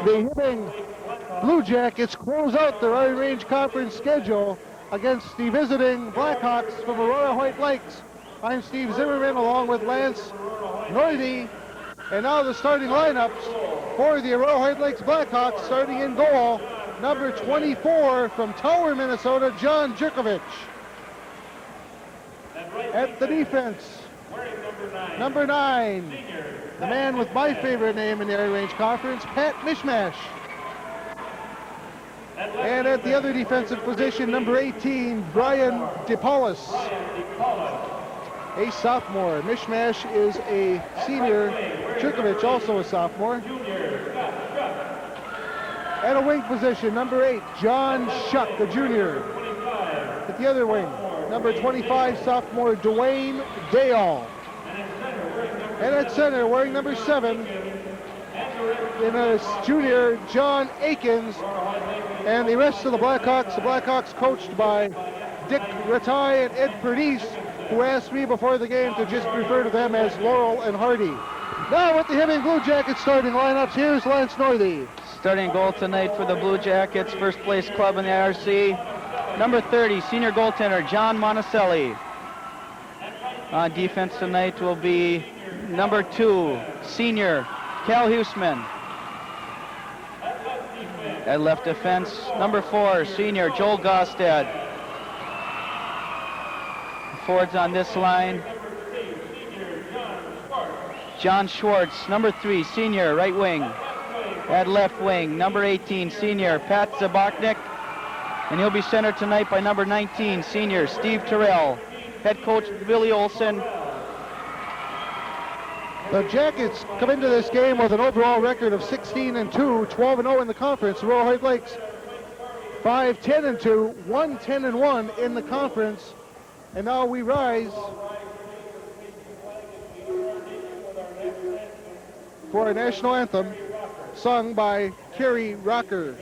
The Hibbing Blue Jackets close out their Iron Range Conference schedule against the visiting Blackhawks from Aurora Hoyt Lakes. I'm Steve Zimmerman along with Lance Noity. And now the starting lineups for the Aurora Hoyt Lakes Blackhawks. Starting in goal, number 24 from Tower, Minnesota, John Jerkovich. At the defense, number 9, the man with my favorite name in the Iron Range Conference, Pat Mishmash. And at the other defensive position, number 18, Brian DePaulis, a sophomore. Mishmash is a senior. Jerkovich also a sophomore. At a wing position, number 8, John Shuck, the junior. At the other wing, number 25, sophomore Dwayne Dayall. And at center, wearing number 7, in a junior, John Akins. And the rest of the Blackhawks coached by Dick Ratai and Ed Perdice, who asked me before the game to just refer to them as Laurel and Hardy. Now with the Hibbing Blue Jackets starting lineups, here's Lance Northey. Starting goal tonight for the Blue Jackets, first place club in the IRC. Number 30, senior goaltender John Monticelli. On defense tonight will be number 2, senior Cal Huseman. At left defense, number 4, senior Joel Gostad. Forwards on this line, John Schwartz, number 3, senior right wing. At left wing, number 18, senior Pat Zabachnik. And he'll be centered tonight by number 19, senior Steve Terrell. Head coach Billy Olson. The Jackets come into this game with an overall record of 16-2, 12-0 in the conference. Aurora Hoyt Lakes 5-10-2, 1-10-1 in the conference. And now we rise for our national anthem, sung by Kerry Rocker.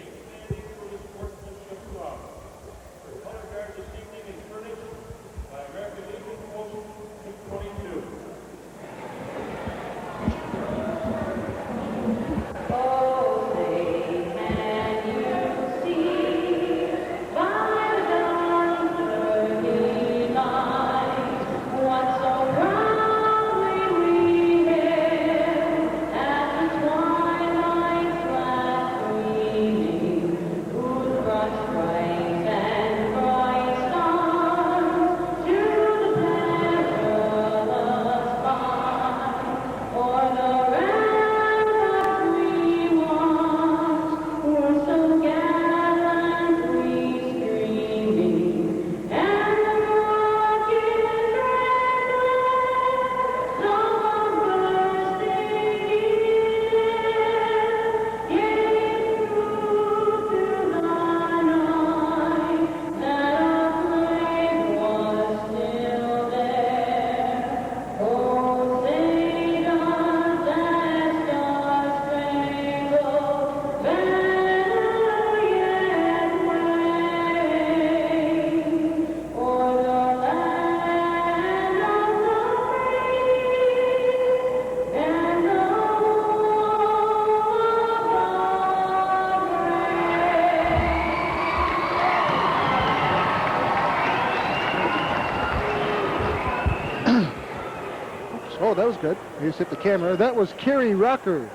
Oh, that was good. He just hit the camera. That was Kerry Rocker,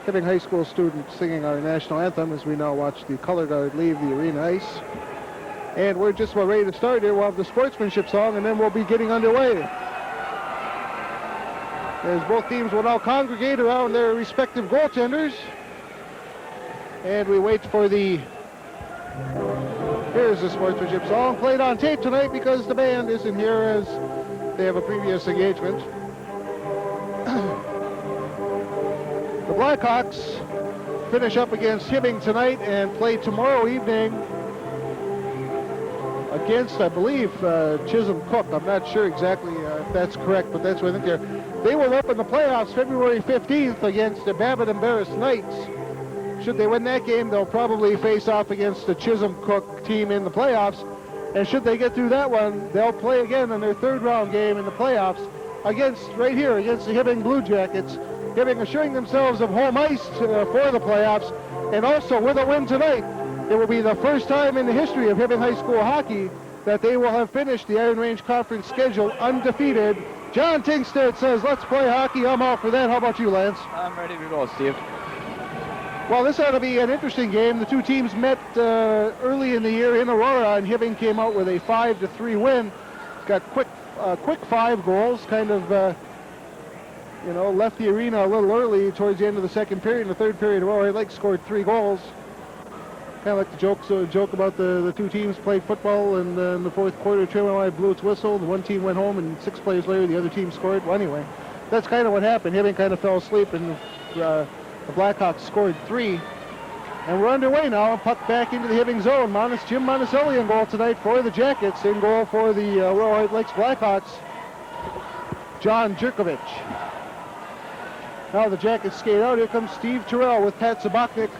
Hibbing High School student, singing our national anthem as we now watch the color guard leave the arena ice. And we're just about ready to start here. We'll have the sportsmanship song, and then we'll be getting underway. As both teams will now congregate around their respective goaltenders. And we wait for the... Here's the sportsmanship song, played on tape tonight because the band isn't here as they have a previous engagement. The Blackhawks finish up against Hibbing tonight and play tomorrow evening against, I believe, Chisholm Cook. I'm not sure exactly if that's correct, but that's what I think they will open the playoffs February 15th against the Babbitt and Barris Knights. Should they win that game, they'll probably face off against the Chisholm Cook team in the playoffs. And should they get through that one, they'll play again in their third round game in the playoffs against, right here, against the Hibbing Blue Jackets Hibbing assuring themselves of home ice for the playoffs, and also with a win tonight, it will be the first time in the history of Hibbing High School hockey that they will have finished the Iron Range Conference schedule undefeated. John Tingstead says, let's play hockey. I'm all for that. How about you, Lance? I'm ready to go, Steve. Well, this ought to be an interesting game. The two teams met early in the year in Aurora, and Hibbing came out with a 5-3 win. Got quick 5 goals, kind of, left the arena a little early towards the end of the second period. In the third period, Aurora Hoyt scored 3 goals. Kind of like the joke about the two teams played football, and in the fourth quarter, Tremont blew its whistle. The one team went home, and 6 plays later, the other team scored. Well, anyway, that's kind of what happened. Hibbing kind of fell asleep, and the Blackhawks scored 3. And we're underway now. Puck back into the Hibbing zone. Jim Monticelli in goal tonight for the Jackets. In goal for the Aurora Hoyt Lakes Blackhawks, John Jerkovich. Now the Jackets skate out. Here comes Steve Terrell with Pat Zabachnik.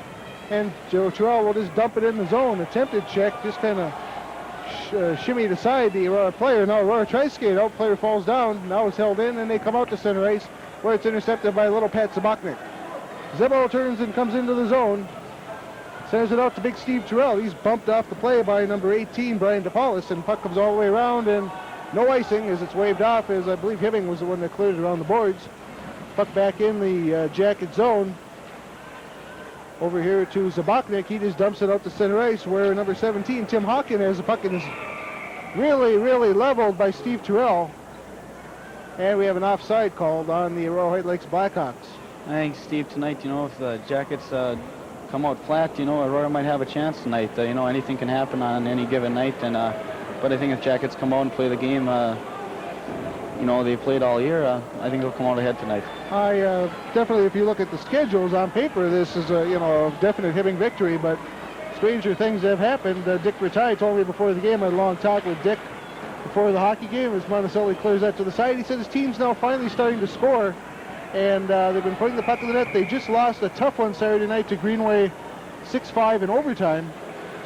And Joe Terrell will just dump it in the zone. Attempted check, just kind of shimmied aside the Aurora player. Now Aurora tries to skate out. Player falls down. Now it's held in, and they come out to center ice, where it's intercepted by little Pat Zabachnik. Zebo turns and comes into the zone. Sends it out to big Steve Terrell. He's bumped off the play by number 18, Brian DePaulis, and puck comes all the way around, and no icing as it's waved off, as I believe Hibbing was the one that cleared it around the boards. Puck back in the Jacket zone. Over here to Zabachnik. He just dumps it out to center ice, where number 17, Tim Hawkin, has the puck, and is really, really leveled by Steve Terrell. And we have an offside called on the Aurora Hoyt Lakes Blackhawks. I think, Steve, tonight, if the Jackets come out flat, Aurora might have a chance tonight. Anything can happen on any given night, and but I think if Jackets come out and play the game, they played all year, I think they'll come out ahead tonight. I definitely, if you look at the schedules on paper, this is a definite Hibbing victory, but stranger things have happened. Dick Ratai told me before the game, I had a long talk with Dick before the hockey game, as Monticelli clears that to the side. He said his team's now finally starting to score, and they've been putting the puck in the net. They just lost a tough one Saturday night to Greenway 6-5 in overtime.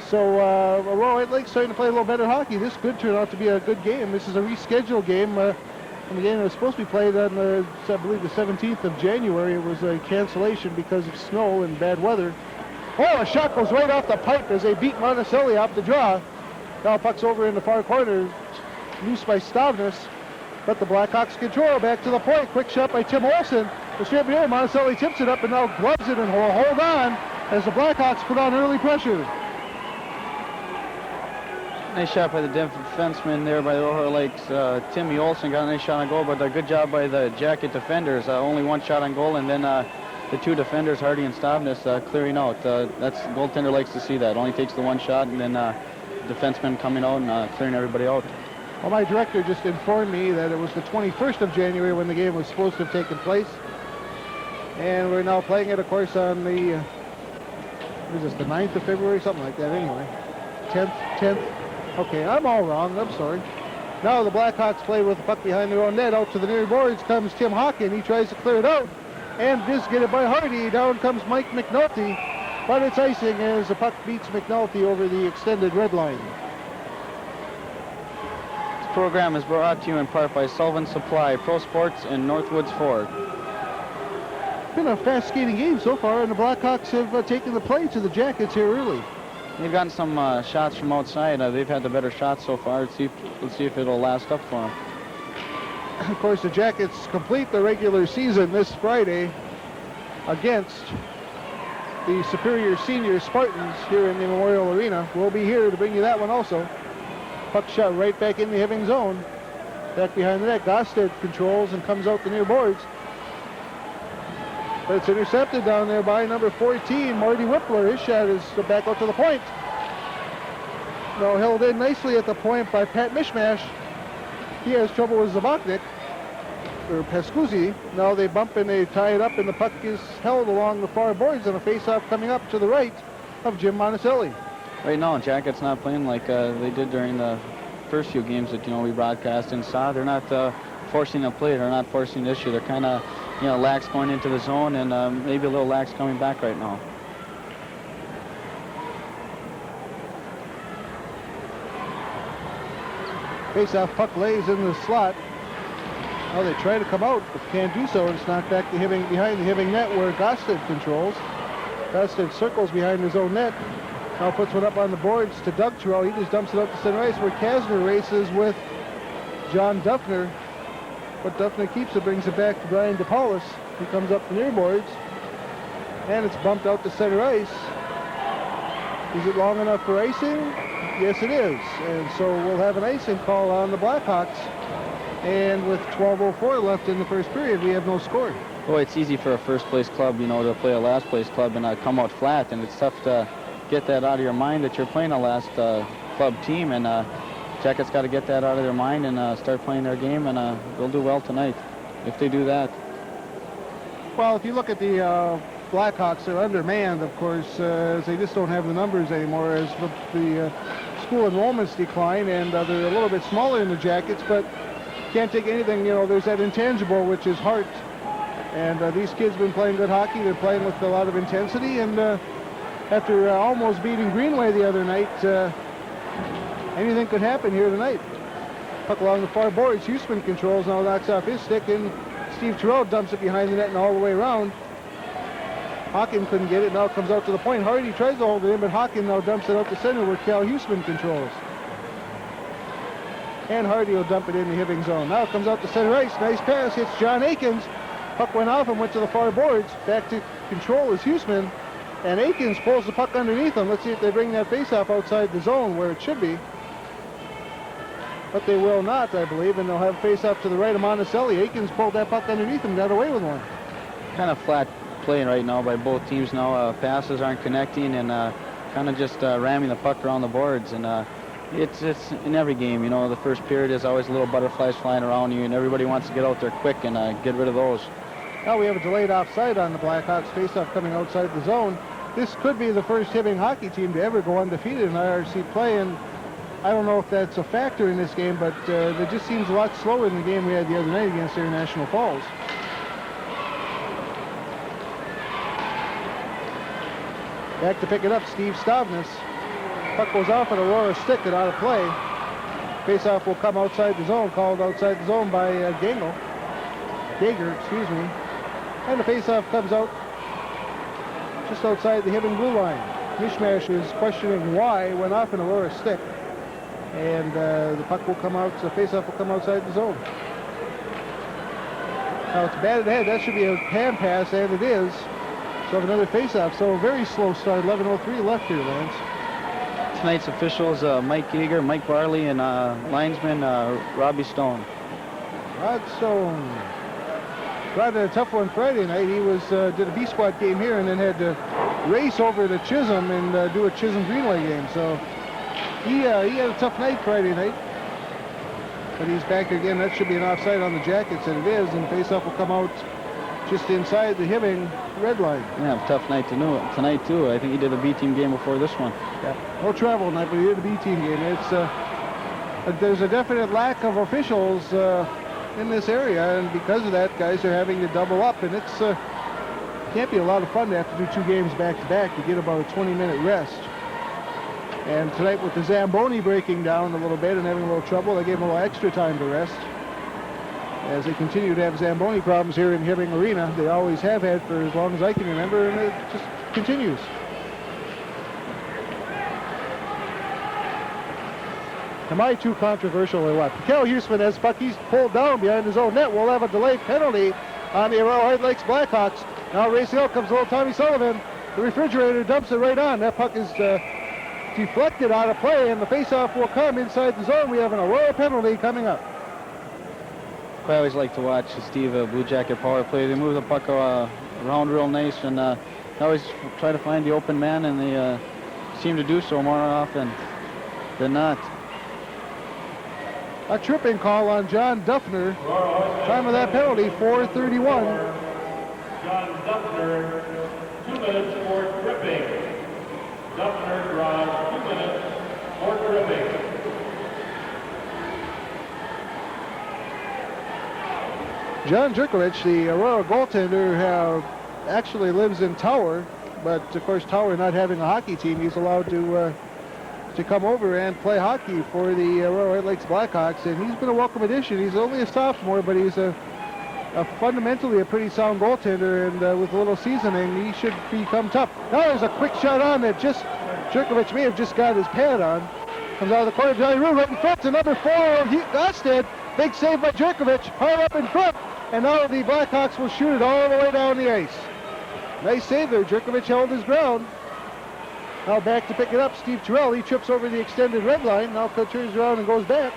So Aurora Hoyt Lake's starting to play a little better hockey. This could turn out to be a good game. This is a rescheduled game. And the game that was supposed to be played on, I believe, the 17th of January. It was a cancellation because of snow and bad weather. Oh, a shot goes right off the pipe as they beat Monticelli off the draw. Now puck's over in the far corner, loose by Stavnis. But the Blackhawks control back to the point. Quick shot by Tim Olsen. The straight here, Monticelli tips it up and now gloves it and will hold on as the Blackhawks put on early pressure. Nice shot by the defenseman there by the Aurora Lakes. Timmy Olsen got a nice shot on goal, but a good job by the Jacket defenders. Only one shot on goal, and then the two defenders, Hardy and Stavnis, clearing out. That's goaltender likes to see that. Only takes the one shot, and then defenseman coming out and clearing everybody out. Well, my director just informed me that it was the 21st of January when the game was supposed to have taken place. And we're now playing it, of course, on the, what is this, the 9th of February? Something like that, anyway. 10th. Okay, I'm all wrong. I'm sorry. Now the Blackhawks play with the puck behind their own net. Out to the near boards comes Tim Hawkin. He tries to clear it out and just get it by Hardy. Down comes Mike McNulty. But it's icing as the puck beats McNulty over the extended red line. This program is brought to you in part by Sullivan Supply, Pro Sports, and Northwoods Ford. It's been a fast skating game so far, and the Blackhawks have taken the play to the Jackets here early. They've gotten some shots from outside. They've had the better shots so far. Let's see if it'll last up for them. Of course, the Jackets complete the regular season this Friday against the Superior Senior Spartans here in the Memorial Arena. We'll be here to bring you that one also. Puck shot right back in the Hibbing zone. Back behind the net. Gosted controls and comes out the near boards. But it's intercepted down there by number 14, Marty Whippler. His shot is back out to the point. Now held in nicely at the point by Pat Mishmash. He has trouble with Zabachnik, or Pascuzzi. Now they bump and they tie it up, and the puck is held along the far boards on a face-off coming up to the right of Jim Monticelli. Right now, Jackets not playing like they did during the first few games that we broadcast and saw. They're not forcing a play. They're not forcing the issue. They're kind of lax going into the zone and maybe a little lax coming back right now. Face-off puck lays in the slot. Oh, they try to come out, but can't do so. It's knocked back to Hibbing, behind the Hibbing net where Gosted controls. Gosted circles behind his own net. Now puts one up on the boards to Doug Terrell. He just dumps it up to center ice where Kasner races with John Duffner. But Duffner keeps it, brings it back to Brian DePaulis. He comes up the near boards. And it's bumped out to center ice. Is it long enough for icing? Yes, it is. And so we'll have an icing call on the Blackhawks. And with 12:04 left in the first period, we have no score. Boy, it's easy for a first-place club, to play a last-place club and come out flat. And it's tough to get that out of your mind that you're playing a last club team. And Jackets got to get that out of their mind and start playing their game. And they'll do well tonight if they do that. Well, if you look at the Blackhawks, they're undermanned, of course, as they just don't have the numbers anymore as the school enrollments decline, and they're a little bit smaller than the Jackets, but can't take anything. There's that intangible, which is heart. And these kids have been playing good hockey. They're playing with a lot of intensity, and after almost beating Greenway the other night, anything could happen here tonight. Puck along the far boards. Huseman controls, now knocks off his stick, and Steve Terrell dumps it behind the net and all the way around. Hawken couldn't get it. Now it comes out to the point. Hardy tries to hold it in, but Hawken now dumps it out the center where Cal Huseman controls. And Hardy will dump it in the Hibbing zone. Now it comes out to center ice. Nice pass. Hits John Akins. Puck went off and went to the far boards. Back to control is Huseman. And Akins pulls the puck underneath him. Let's see if they bring that faceoff outside the zone where it should be. But they will not, I believe, and they'll have faceoff to the right of Monticelli. Akins pulled that puck underneath him, got away with one. Kind of flat playing right now by both teams now. Passes aren't connecting and kind of just ramming the puck around the boards. And it's in every game, the first period is always little butterflies flying around you, and everybody wants to get out there quick and get rid of those. Now we have a delayed offside on the Blackhawks. Faceoff coming outside the zone. This could be the first Hibbing hockey team to ever go undefeated in IRC play, and I don't know if that's a factor in this game, but it just seems a lot slower than the game we had the other night against International Falls. Back to pick it up, Steve Stavnis. Puck goes off at Aurora stick and out of play. Faceoff will come outside the zone, called outside the zone by Gager, excuse me. And the faceoff comes out just outside the Hibbing blue line. Mishmash is questioning why, went off an Aurora stick. And the puck will come out, the faceoff will come outside the zone. Now it's batted ahead, that should be a hand pass, and it is. So another faceoff, so a very slow start, 11:03 left here, Lance. Tonight's officials, Mike Gager, Mike Barley, and linesman Robbie Stone. Rod Stone. Rod had a tough one Friday night. He did a B-squad game here and then had to race over to Chisholm and do a Chisholm-Greenway game. So he had a tough night Friday night. But he's back again. That should be an offside on the Jackets, and it is. And faceoff will come out just inside the Hibbing red line. Yeah, tough night tonight too. I think he did a B-team game before this one. Yeah, no travel tonight, but he did a B-team game. It's there's a definite lack of officials in this area, and because of that, guys are having to double up, and it's can't be a lot of fun to have to do two games back-to-back. You get about a 20-minute rest. And tonight, with the Zamboni breaking down a little bit and having a little trouble, they gave him a little extra time to rest. As they continue to have Zamboni problems here in Hibbing Arena. They always have had for as long as I can remember, and it just continues. Am I too controversial or what? Cal Huseman has puck. He's pulled down behind his own net. We'll have a delayed penalty on the Aurora Hoyt Lakes Blackhawks. Now racing out comes little Tommy Sullivan. The refrigerator dumps it right on. That puck is deflected out of play, and the faceoff will come inside the zone. We have an Aurora penalty coming up. I always like to watch Steve Blue Jacket power play. They move the puck around real nice, and they always try to find the open man, and they seem to do so more often than not. A tripping call on John Duffner. Time of that penalty, 4:31. John Duffner, 2 minutes for tripping. Duffner draws 2 minutes for tripping. John Jerkovich, the Aurora goaltender, actually lives in Tower, but of course Tower not having a hockey team, he's allowed to to come over and play hockey for the Aurora Hoyt Lakes Blackhawks, and he's been a welcome addition. He's only a sophomore, but he's a fundamentally a pretty sound goaltender, and with a little seasoning, he should become tough. Now there's a quick shot on that just Jerkovich may have just got his pad on. Comes out of the corner, Johnny Rue right in front to number 4, Gosted. Big save by Jerkovich, hard up in front, and now the Blackhawks will shoot it all the way down the ice. Nice save there. Jerkovich held his ground. Now back to pick it up, Steve Terrell. He trips over the extended red line. Now turns around and goes back.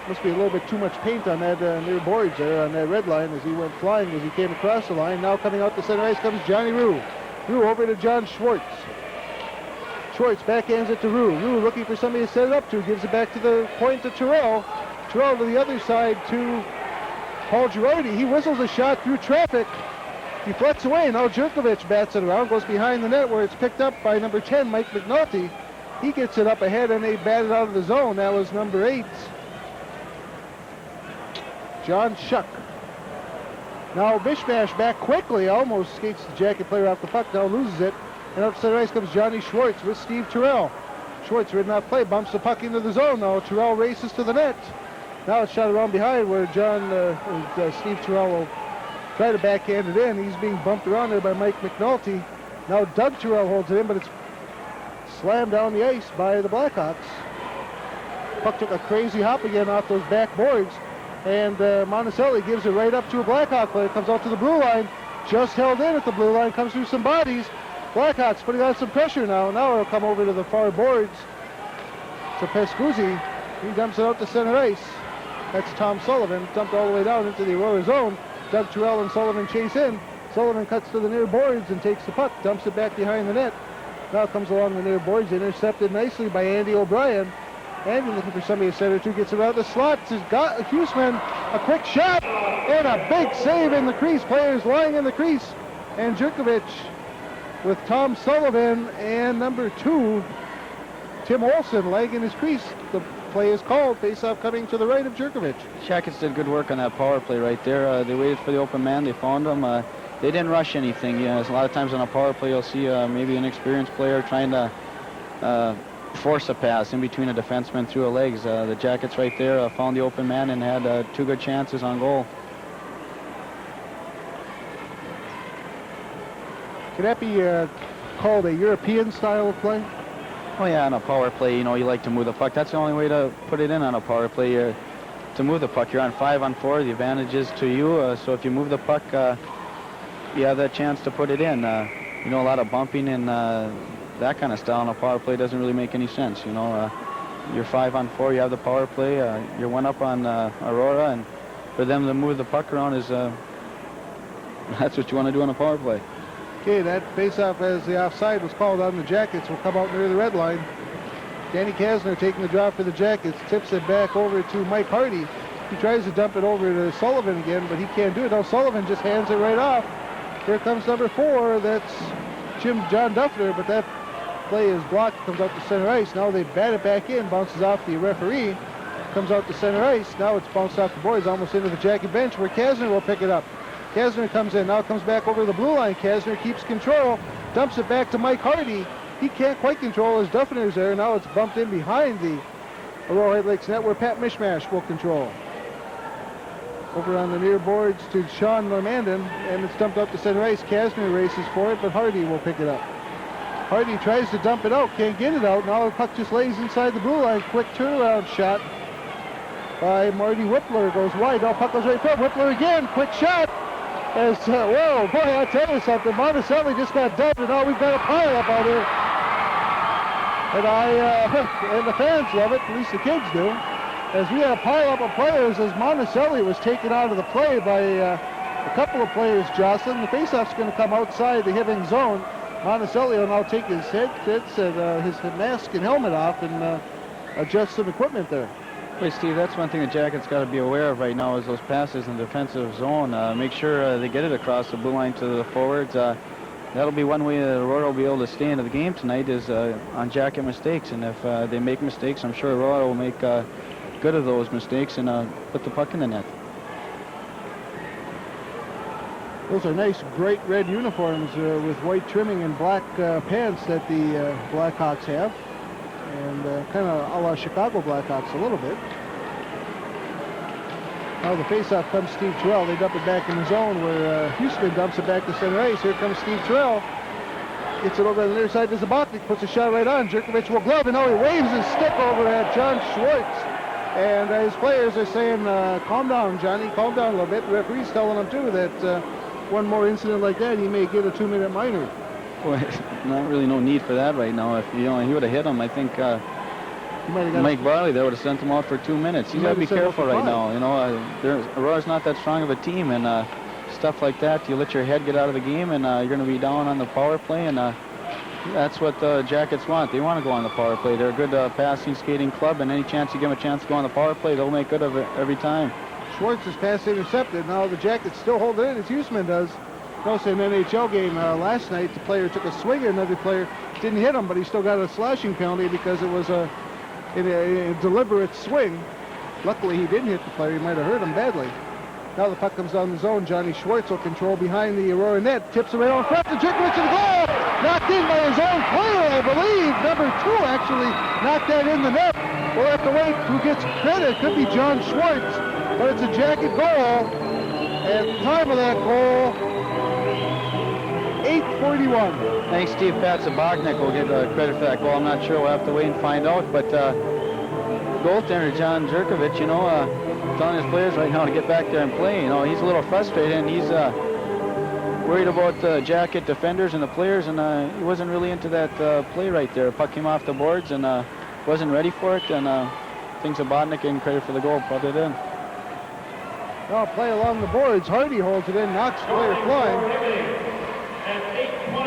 Must be a little bit too much paint on that near boards there on that red line as he went flying as he came across the line. Now coming out to center ice comes Johnny Rue. Rue over to John Schwartz. Schwartz backhands it to Rue. Rue looking for somebody to set it up to. Gives it back to the point to Terrell. Terrell to the other side to Paul Girardi. He whistles a shot through traffic. Deflects away. Now Jerkovich bats it around. Goes behind the net where it's picked up by number 10, Mike McNulty. He gets it up ahead and they bat it out of the zone. That was number 8. John Shuck. Now Mishmash back quickly, almost skates the Jacket player off the puck, now loses it. And up to center ice comes Johnny Schwartz with Steve Terrell. Schwartz ridden off play, bumps the puck into the zone now. Terrell races to the net. Now it's shot around behind where Steve Terrell will try to backhand it in. He's being bumped around there by Mike McNulty. Now Doug Terrell holds it in, but it's slammed down the ice by the Blackhawks. Puck took a crazy hop again off those back boards. And Monticelli gives it right up to a Blackhawk player. Comes out to the blue line. Just held in at the blue line. Comes through some bodies. Blackhawks putting on some pressure now. Now it'll come over to the far boards. To Pescuzzi. He dumps it out to center ice. That's Tom Sullivan. Dumped all the way down into the Aurora zone. Doug Terrell and Sullivan chase in. Sullivan cuts to the near boards and takes the puck. Dumps it back behind the net. Now comes along the near boards. Intercepted nicely by Andy O'Brien. Andy looking for somebody to center to, gets it out the slot. Got Huseman, a quick shot, and a big save in the crease. Players lying in the crease. And Jerkovich with Tom Sullivan and number 2, Tim Olson, laying in his crease. The play is called. Face-off coming to the right of Jerkovich. Jackets did good work on that power play right there. They waited for the open man. They found him. They didn't rush anything. A lot of times on a power play, you'll see maybe an experienced player trying to force a pass in between a defenseman through the legs. The Jackets right there found the open man and had 2 good chances on goal. Could that be called a European style of play? Oh yeah, on a power play, you like to move the puck. That's the only way to put it in on a power play. To move the puck, you're on 5-on-4. The advantage is to you. So if you move the puck, you have that chance to put it in. A lot of bumping and that kind of style on a power play doesn't really make any sense. You're 5-on-4. You have the power play. You're 1 up on Aurora, and for them to move the puck around is that's what you want to do on a power play. Okay, that face-off as the offside was called on the Jackets will come out near the red line. Danny Kasner taking the drop for the Jackets, tips it back over to Mike Hardy. He tries to dump it over to Sullivan again, but he can't do it. Now Sullivan just hands it right off. Here comes number 4. That's John Duffner, but that play is blocked, comes out to center ice. Now they bat it back in, bounces off the referee, comes out to center ice. Now it's bounced off the boards, almost into the Jacket bench where Kasner will pick it up. Kasner comes in, now comes back over the blue line. Kasner keeps control, dumps it back to Mike Hardy. He can't quite control as Duffner's there. Now it's bumped in behind the Aurora Hoyt Lakes net where Pat Mishmash will control. Over on the near boards to Sean Normandin, and it's dumped up to center ice. Kasner races for it, but Hardy will pick it up. Hardy tries to dump it out, can't get it out. Now the puck just lays inside the blue line. Quick turnaround shot by Marty Whippler. Goes wide. Now puck goes right front. Whippler again. Quick shot. As whoa, boy, I'll tell you something. Monticelli just got dumped, and now we've got a pile up out here. And the fans love it, at least the kids do. As we had a pile up of players as Monticelli was taken out of the play by a couple of players jostling. The faceoff's going to come outside the Hibbing zone. Monticelli will now take his headsets and his mask and helmet off and adjust some equipment there. Wait, Steve, that's one thing the Jackets got to be aware of right now is those passes in the defensive zone. Make sure they get it across the blue line to the forwards. That'll be one way that Aurora will be able to stay into the game tonight is on Jacket mistakes. And if they make mistakes, I'm sure Aurora will make good of those mistakes and put the puck in the net. Those are nice, bright red uniforms with white trimming and black pants that the Blackhawks have. And kind of a la Chicago Blackhawks a little bit. Now the faceoff comes Steve Terrell. They dump it back in the zone where Houston dumps it back to center ice. Here comes Steve Terrell. Gets it over on the near side to Zabotnik. Puts a shot right on. Jerkovich will glove, and now he waves his stick over at John Schwartz. And his players are saying, calm down, Johnny, calm down a little bit. The referee's telling him, too, that one more incident like that, he may get a 2-minute minor. Well, not really no need for that right now. If he would have hit him, I think Mike Barley there would have sent him out for 2 minutes. He's got to be careful right now. Aurora's not that strong of a team, and stuff like that, you let your head get out of the game, and you're going to be down on the power play, and that's what the Jackets want. They want to go on the power play. They're a good passing, skating club, and any chance you give them a chance to go on the power play, they'll make good of it every time. Schwartz's pass intercepted. Now the Jackets still hold it in as Huseman does. Also in an NHL game last night, the player took a swing at another player. Didn't hit him, but he still got a slashing penalty because it was a deliberate swing. Luckily, he didn't hit the player. He might have hurt him badly. Now the puck comes down the zone. Johnny Schwartz will control behind the Aurora net. Tips it right on front to Jerkovich to the goal. Knocked in by his own player, I believe. Number 2 actually knocked that in the net. We'll have to wait who gets credit. Could be John Schwartz, but it's a Jacket goal. At the time of that goal, 8:41. I think Steve Patsabognik will get credit for that goal. I'm not sure. We'll have to wait and find out. But goaltender John Jerkovich, telling his players right now to get back there and play. He's a little frustrated, and he's worried about the Jacket defenders and the players, and he wasn't really into that play right there. Puck came off the boards and wasn't ready for it, and thinks Zabotnik getting credit for the goal, put it in. Now play along the boards. Hardy holds it in, knocks the player flying.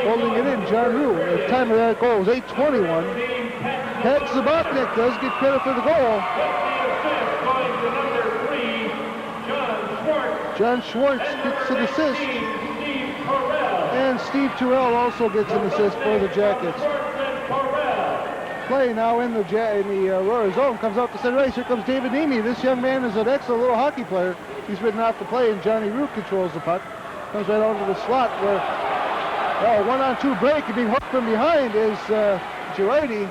Holding it in, John Rue. The time of that goal was 8:21. Pat Zabotnik does get credit for the goal. John Schwartz gets an assist. And Steve Terrell also gets an assist for the Jackets. Play now in the Aurora zone. Comes out to center ice. Here comes David Nemi. This young man is an excellent little hockey player. He's ridden off the play, and Johnny Root controls the puck. Comes right onto the slot where, 1-on-2 break. And being hooked from behind is Girardi.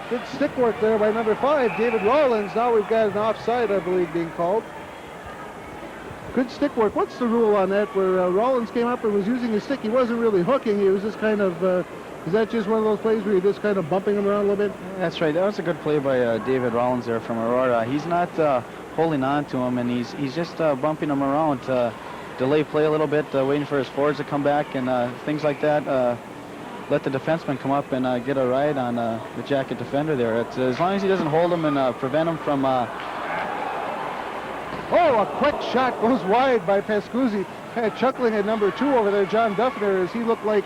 Good stick work there by number 5, David Rollins. Now we've got an offside, I believe, being called. Good stick work. What's the rule on that where Rollins came up and was using his stick? He wasn't really hooking. He was just kind of, is that just one of those plays where you're just kind of bumping him around a little bit? That's right. That was a good play by David Rollins there from Aurora. He's not holding on to him, and he's just bumping him around. Delay play a little bit, waiting for his forwards to come back, and things like that. Let the defenseman come up and get a ride on the Jacket defender there. It's, as long as he doesn't hold him and prevent him from... a quick shot goes wide by Pascuzzi. Chuckling at number 2 over there, John Duffner, as he looked like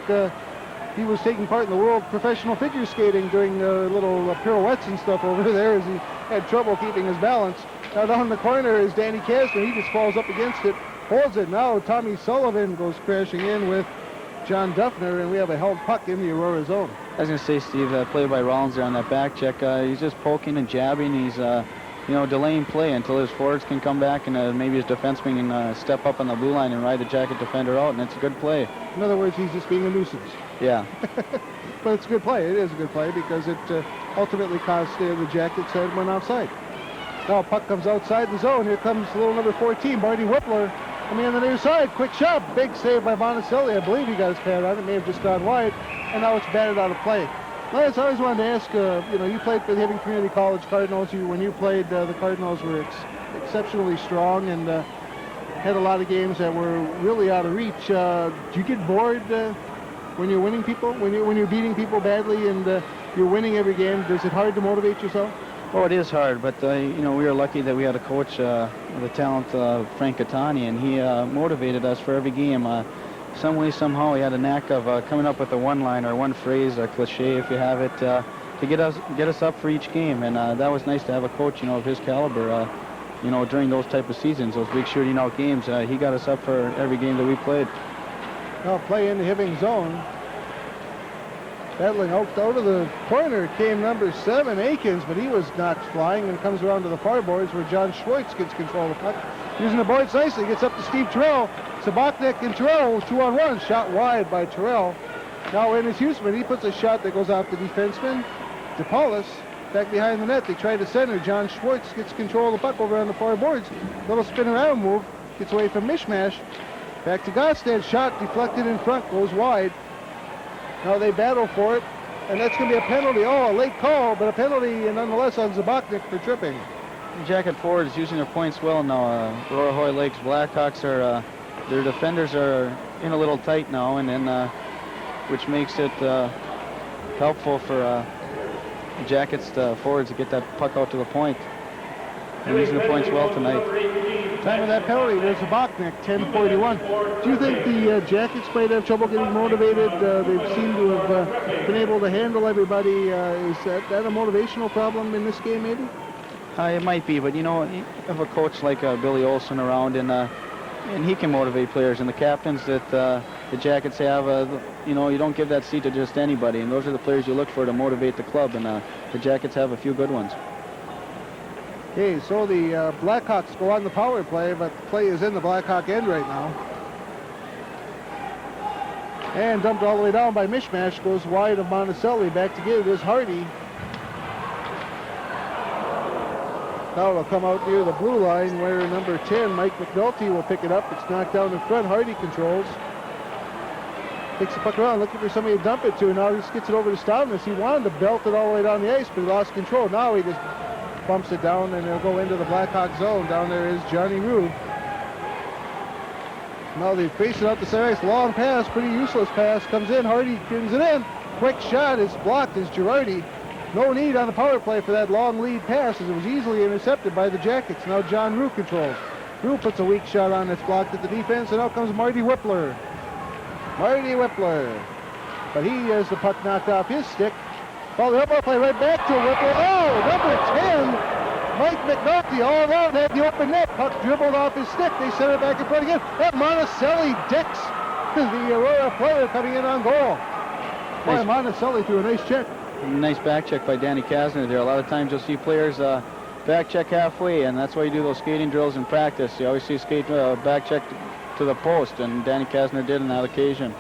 he was taking part in the World Professional Figure Skating, doing little pirouettes and stuff over there as he had trouble keeping his balance. Now down in the corner is Danny Kastner. He just falls up against it, holds it. Now Tommy Sullivan goes crashing in with John Duffner, and we have a held puck in the Aurora zone. I was going to say, Steve, that play by Rollins there on that back check, he's just poking and jabbing. He's, delaying play until his forwards can come back, and maybe his defenseman can step up on the blue line and ride the Jacket defender out, and it's a good play. In other words, he's just being a nuisance. Yeah. But it's a good play. It is a good play because it ultimately cost the Jackets one outside. Now puck comes outside the zone. Here comes little number 14, Marty Whippler. Coming on the near side, quick shot, big save by Monacelli. I believe he got his pad on it. May have just gone wide, and now it's batted out of play. Lance, I always wanted to ask, you played for the Hibbing Community College Cardinals. When you played, the Cardinals were exceptionally strong and had a lot of games that were really out of reach. Do you get bored when you're winning people, when you're beating people badly and you're winning every game? Is it hard to motivate yourself? Oh, it is hard, but we were lucky that we had a coach, the talent Frank Catani, and he motivated us for every game. Some way, somehow, he had a knack of coming up with a one-line or one phrase, a cliche, if you have it, to get us up for each game. And that was nice to have a coach, of his caliber. During those type of seasons, those big shooting out games, he got us up for every game that we played. Now play in the Hibbing zone. Battling out of the corner came number 7, Akins, but he was knocked flying and comes around to the far boards where John Schwartz gets control of the puck. Using the boards nicely, gets up to Steve Terrell. Sabachnik and Terrell, 2-on-1, shot wide by Terrell. Now in is Huseman. He puts a shot that goes off the defenseman. DePaulus back behind the net. They try to center. John Schwartz gets control of the puck over on the far boards. Little spin around move. Gets away from Mishmash. Back to Gostad. Shot deflected in front. Goes wide. Now they battle for it. And that's going to be a penalty. Oh, a late call, but a penalty nonetheless on Zabachnik for tripping. The Jacket forwards using their points well now. Aurora Hoyt Lakes Blackhawks are, their defenders are in a little tight now, and then which makes it helpful for Jackets forwards to get that puck out to the point. They're using the points well tonight. Time of that penalty was Zabachnik, 10:41. Do you think the Jackets might have trouble getting motivated? They seem to have been able to handle everybody. Is that a motivational problem in this game, maybe? It might be, but you know, you have a coach like Billy Olson around, and he can motivate players. And the captains that the Jackets have, you know, you don't give that seat to just anybody. And those are the players you look for to motivate the club. And the Jackets have a few good ones. Okay, so the Blackhawks go on the power play, but the play is in the Blackhawk end right now. And dumped all the way down by Mishmash, goes wide of Monticelli. Back to get it is Hardy. Now it'll come out near the blue line where number 10, Mike McNulty, will pick it up. It's knocked down in front. Hardy controls. Takes the puck around, looking for somebody to dump it to. Now he just gets it over to Stavnis. He wanted to belt it all the way down the ice, but he lost control. Now he just bumps it down, and it'll go into the Blackhawk zone. Down there is Johnny Rube. Now they face it out the center ice. Long pass, pretty useless pass. Comes in, Hardy brings it in. Quick shot is blocked as Girardi. No need on the power play for that long lead pass, as it was easily intercepted by the Jackets. Now John Rue controls. Rue puts a weak shot on that's blocked at the defense, and out comes Marty Whippler. Marty Whippler. But he has the puck knocked off his stick. Well, the elbow play right back to Whippler. Oh, number 10, Mike McNulty, all around, had the open net. Puck dribbled off his stick. They sent it back in front again. And Monticelli decks the Aurora player coming in on goal. Boy, Monticelli threw a nice check. Nice back check by Danny Kasner there. A lot of times you'll see players back check halfway, and that's why you do those skating drills in practice. You always see skate back check to the post, and Danny Kasner did on that occasion.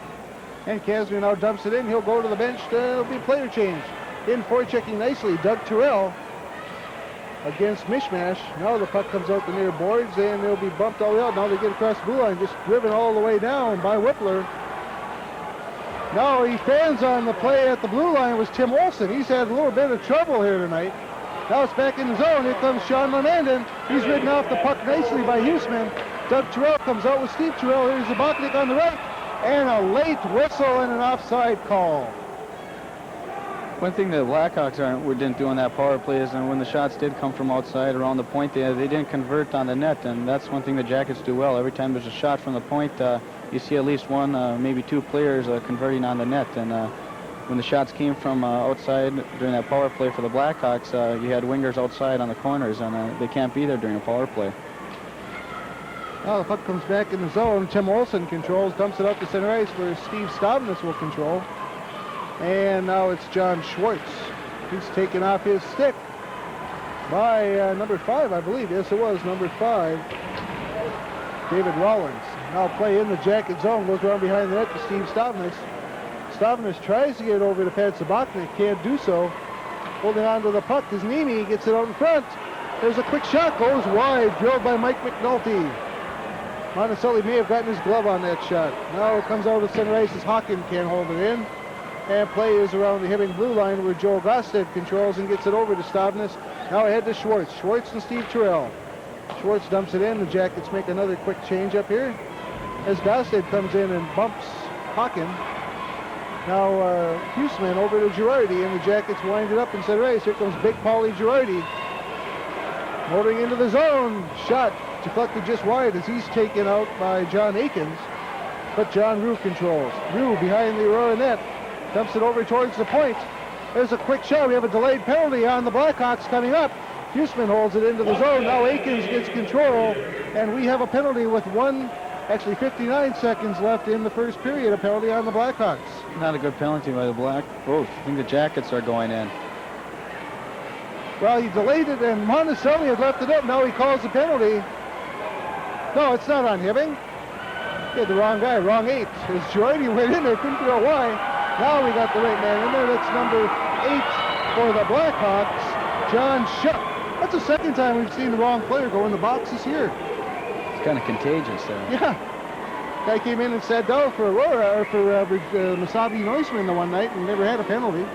And Kasner now dumps it in. He'll go to the bench. It'll be player change. In forechecking nicely, Doug Terrell against Mishmash. Now the puck comes out the near boards, and they'll be bumped all the way out. Now they get across the blue line, just driven all the way down by Whippler. Now he fans on the play at the blue line was Tim Olson. He's had a little bit of trouble here tonight. Now it's back in the zone. Here comes Sean Lemandin. He's ridden off the puck nicely by Huseman. Doug Terrell comes out with Steve Terrell. Here's Zabachnik on the right. And a late whistle and an offside call. One thing the Blackhawks didn't do on that power play is when the shots did come from outside around the point, they didn't convert on the net, and that's one thing the Jackets do well. Every time there's a shot from the point, you see at least one, maybe two players converting on the net. And when the shots came from outside during that power play for the Blackhawks, you had wingers outside on the corners, and they can't be there during a power play. Now the puck comes back in the zone. Tim Olson controls, dumps it up to center ice where Steve Stavnis will control. And now it's John Schwartz. He's taken off his stick by number 5, I believe. Yes, it was number 5, David Rollins. Now play in the Jacket zone. Goes around behind the net to Steve Stavnis. Stavnis tries to get over to Pat Zabachnik. Can't do so. Holding on to the puck is Nimi. Gets it out in front. There's a quick shot. Goes wide. Drilled by Mike McNulty. Monticelli may have gotten his glove on that shot. Now it comes out of center ice as Hawken can't hold it in. And play is around the Hibbing blue line where Joe Gostad controls and gets it over to Stavnis. Now ahead to Schwartz. Schwartz and Steve Terrell. Schwartz dumps it in. The Jackets make another quick change up here as Gostad comes in and bumps Hawken. Now Huseman over to Girardi, and the Jackets wind it up in center ice. Here comes Big Paulie Girardi. Motoring into the zone. Shot deflected just wide as he's taken out by John Akins. But John Rue controls. Rue behind the Aurora net. Dumps it over towards the point. There's a quick shot. We have a delayed penalty on the Blackhawks coming up. Huseman holds it into the zone. Now Akins gets control, and we have a penalty with 1 Actually, 59 seconds left in the first period. A penalty on the Blackhawks. Not a good penalty by the Black. Oh, I think the Jackets are going in. Well, he delayed it, and Monticelli had left it up. Now he calls the penalty. No, it's not on Hibbing. He had the wrong guy, wrong 8. As Girardi went in there, couldn't figure out why. Now we got the right man in there. That's number 8 for the Blackhawks, John Shuck. That's the second time we've seen the wrong player go in the box this year. It's kind of contagious there. Yeah. Guy came in and sat down for Aurora, or for Masabi Neusman the one night and never had a penalty.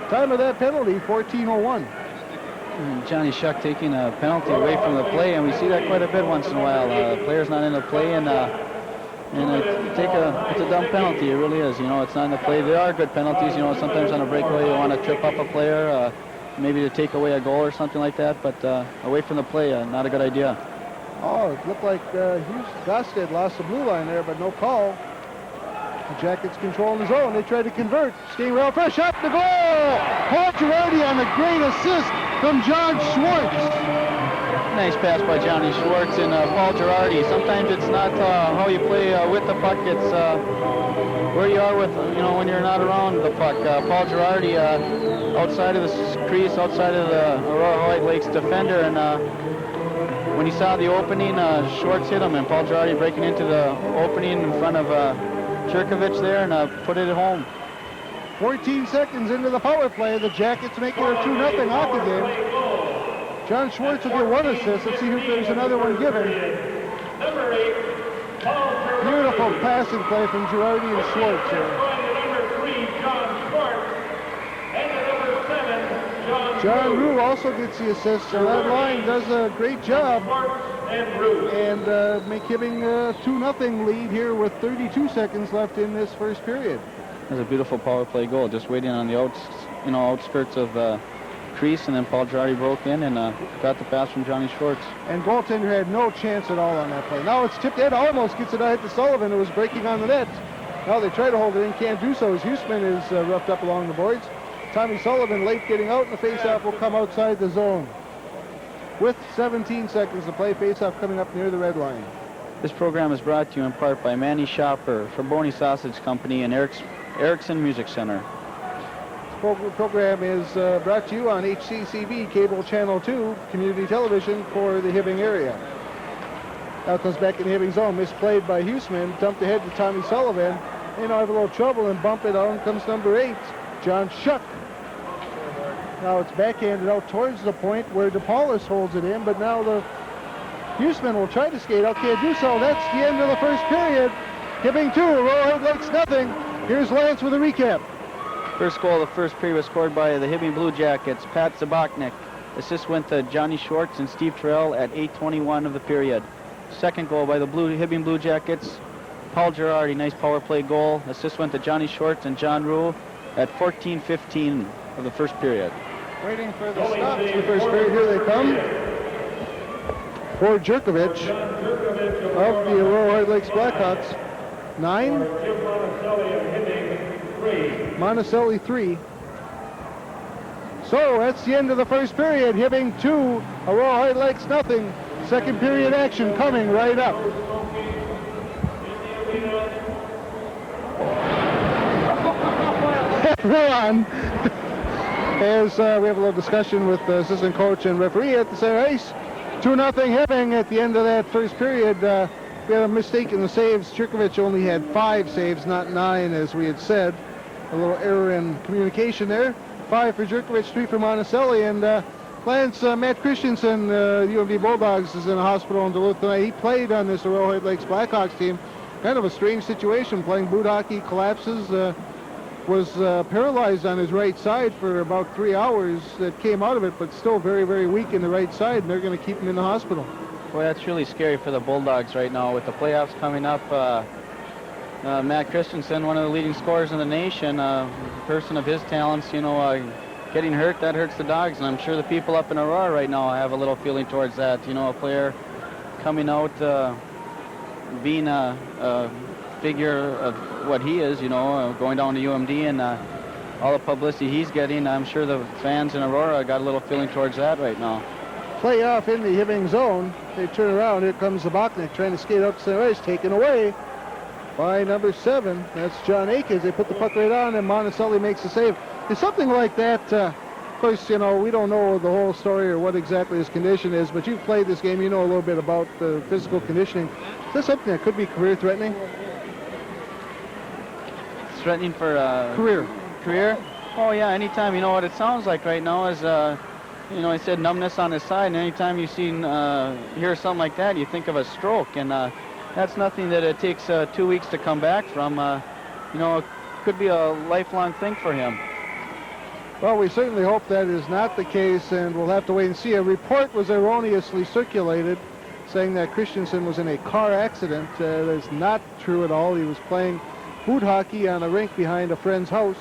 Time of that penalty, 14:01. Johnny Shuck taking a penalty away from the play, and we see that quite a bit once in a while. Player's not in the play, and it's a dumb penalty. It really is. You know, it's not in the play. There are good penalties. You know, sometimes on a breakaway you want to trip up a player, maybe to take away a goal or something like that. But away from the play, not a good idea. Oh, it looked like Hughes Gosted lost the blue line there, but no call. The Jackets controlling the zone. They tried to convert. Skating rail fresh up the goal. Paul Girardi on a great assist from John Schwartz. Nice pass by Johnny Schwartz and Paul Girardi. Sometimes it's not how you play with the puck. It's where you are with, when you're not around the puck. Paul Girardi outside of the crease, outside of the Aurora Hoyt Lakes defender, and when he saw the opening, Schwartz hit him, and Paul Girardi breaking into the opening in front of Jerkovich there and put it at home. 14 seconds into the power play, the Jackets make it a 2-0 hockey game. John Schwartz will get one assist. Let's see if there's another one given. Beautiful passing play from Girardi and Schwartz here. John Rue also gets the assist, so that line does a great job. And make Hibbing a 2-0 lead here with 32 seconds left in this first period. That's a beautiful power play goal, just waiting on the outskirts of the crease, and then Paul Girardi broke in and got the pass from Johnny Schwartz. And goaltender had no chance at all on that play. Now it's tipped in, almost gets it out to Sullivan, who was breaking on the net. Now they try to hold it in, can't do so as Huseman is roughed up along the boards. Tommy Sullivan late getting out, and the faceoff will come outside the zone. With 17 seconds to play, faceoff coming up near the red line. This program is brought to you in part by Manny Shopper, Faboni Sausage Company, and Erickson Music Center. This program is brought to you on HCCB Cable Channel 2, community television for the Hibbing area. Now comes back in the Hibbing zone, misplayed by Huseman, dumped ahead to Tommy Sullivan. They now have a little trouble and bump it on. Comes number 8, John Shuck. Now it's backhanded out towards the point where DePaulis holds it in, but now the Huseman will try to skate out, can't do so. That's the end of the first period. Hibbing 2, Aurora Lakes nothing. Here's Lance with a recap. First goal of the first period was scored by the Hibbing Blue Jackets, Pat Zabachnik. Assist went to Johnny Schwartz and Steve Terrell at 8:21 of the period. Second goal by the Hibbing Blue Jackets, Paul Girardi, nice power play goal. Assist went to Johnny Schwartz and John Rule at 14:15 of the first period. Waiting for the stop in the first period. Here they come. For Jerkovich of the Aurora Lakes Blackhawks. 9. Monticelli 3. So that's the end of the first period. Hibbing 2, Aurora Lakes nothing. Second period action coming right up. Everyone, as we have a little discussion with the assistant coach and referee at the center ice. 2-0 Hibbing at the end of that first period. We had a mistake in the saves. Jerkovich only had 5 saves, not 9, as we had said. A little error in communication there. 5 for Jerkovich, 3 for Monticelli, and Lance, Matt Christensen, UMD Bulldogs, is in a hospital in Duluth tonight. He played on this Aurora Lakes Blackhawks team. Kind of a strange situation, playing boot hockey, collapses, was paralyzed on his right side for about 3 hours. That came out of it, but still very, very weak in the right side, and they're going to keep him in the hospital. Boy, that's really scary for the Bulldogs right now with the playoffs coming up. Matt Christensen, one of the leading scorers in the nation, a person of his talents, getting hurt, that hurts the Dogs, and I'm sure the people up in Aurora right now have a little feeling towards that. A player coming out, being a figure of what he is, going down to UMD and all the publicity he's getting. I'm sure the fans in Aurora got a little feeling towards that right now. Playoff in the Hibbing zone. They turn around. Here comes the Bachnik trying to skate out to center ice. Taken away by number 7. That's John Akins. They put the puck right on, and Monticelli makes the save. It's something like that. Of course, you know, we don't know the whole story or what exactly his condition is, but you've played this game. You know a little bit about the physical conditioning. Is this something that could be career-threatening? Threatening for career? Oh, yeah, anytime. You know what it sounds like right now is, you know, he said numbness on his side, and anytime you hear something like that, you think of a stroke, and that's nothing that it takes 2 weeks to come back from. You know, it could be a lifelong thing for him. Well, we certainly hope that is not the case, and we'll have to wait and see. A report was erroneously circulated saying that Christensen was in a car accident. That is not true at all. He was playing boot hockey on a rink behind a friend's house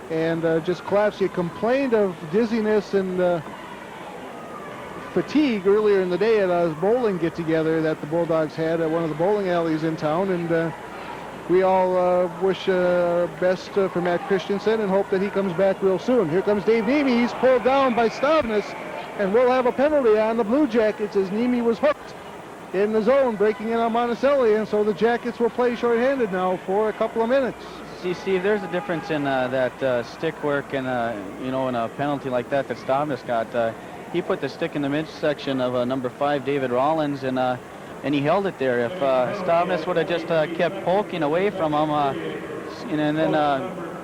and just collapsed. He complained of dizziness and fatigue earlier in the day at a bowling get-together that the Bulldogs had at one of the bowling alleys in town, and we all wish best for Matt Christensen and hope that he comes back real soon. Here comes Dave Niemi. He's pulled down by Stavnes, and we'll have a penalty on the Blue Jackets as Niemi was hooked in the zone, breaking in on Monticelli, and so the Jackets will play shorthanded now for a couple of minutes. See, Steve, there's a difference in that stick work and, you know, in a penalty like that Stavnes got. He put the stick in the midsection of number 5, David Rollins, and he held it there. If Stavnes would have just kept poking away from him, and then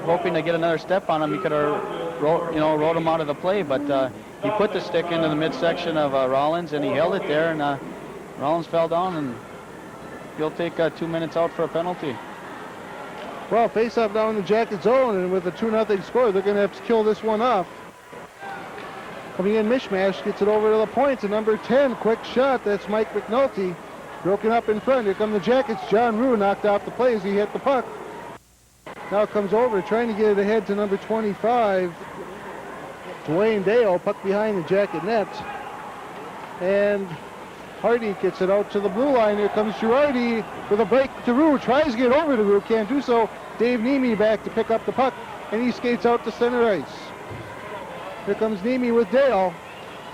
hoping to get another step on him, he could have, rode him out of the play. But he put the stick into the midsection of Rollins, and he held it there, and Rollins fell down, and he'll take 2 minutes out for a penalty. Well, face-off down in the Jacket zone, and with a 2-0 score, they're going to have to kill this one off. Coming in, Mishmash gets it over to the point to number 10. Quick shot. That's Mike McNulty. Broken up in front. Here come the Jackets. John Rue knocked off the play as he hit the puck. Now comes over, trying to get it ahead to number 25. Dwayne Dale, puck behind the Jacket net. And Hardy gets it out to the blue line. Here comes Girardi with a break to Rue. Tries to get over to Rue. Can't do so. Dave Niemi back to pick up the puck. And he skates out to center ice. Here comes Niemi with Dale.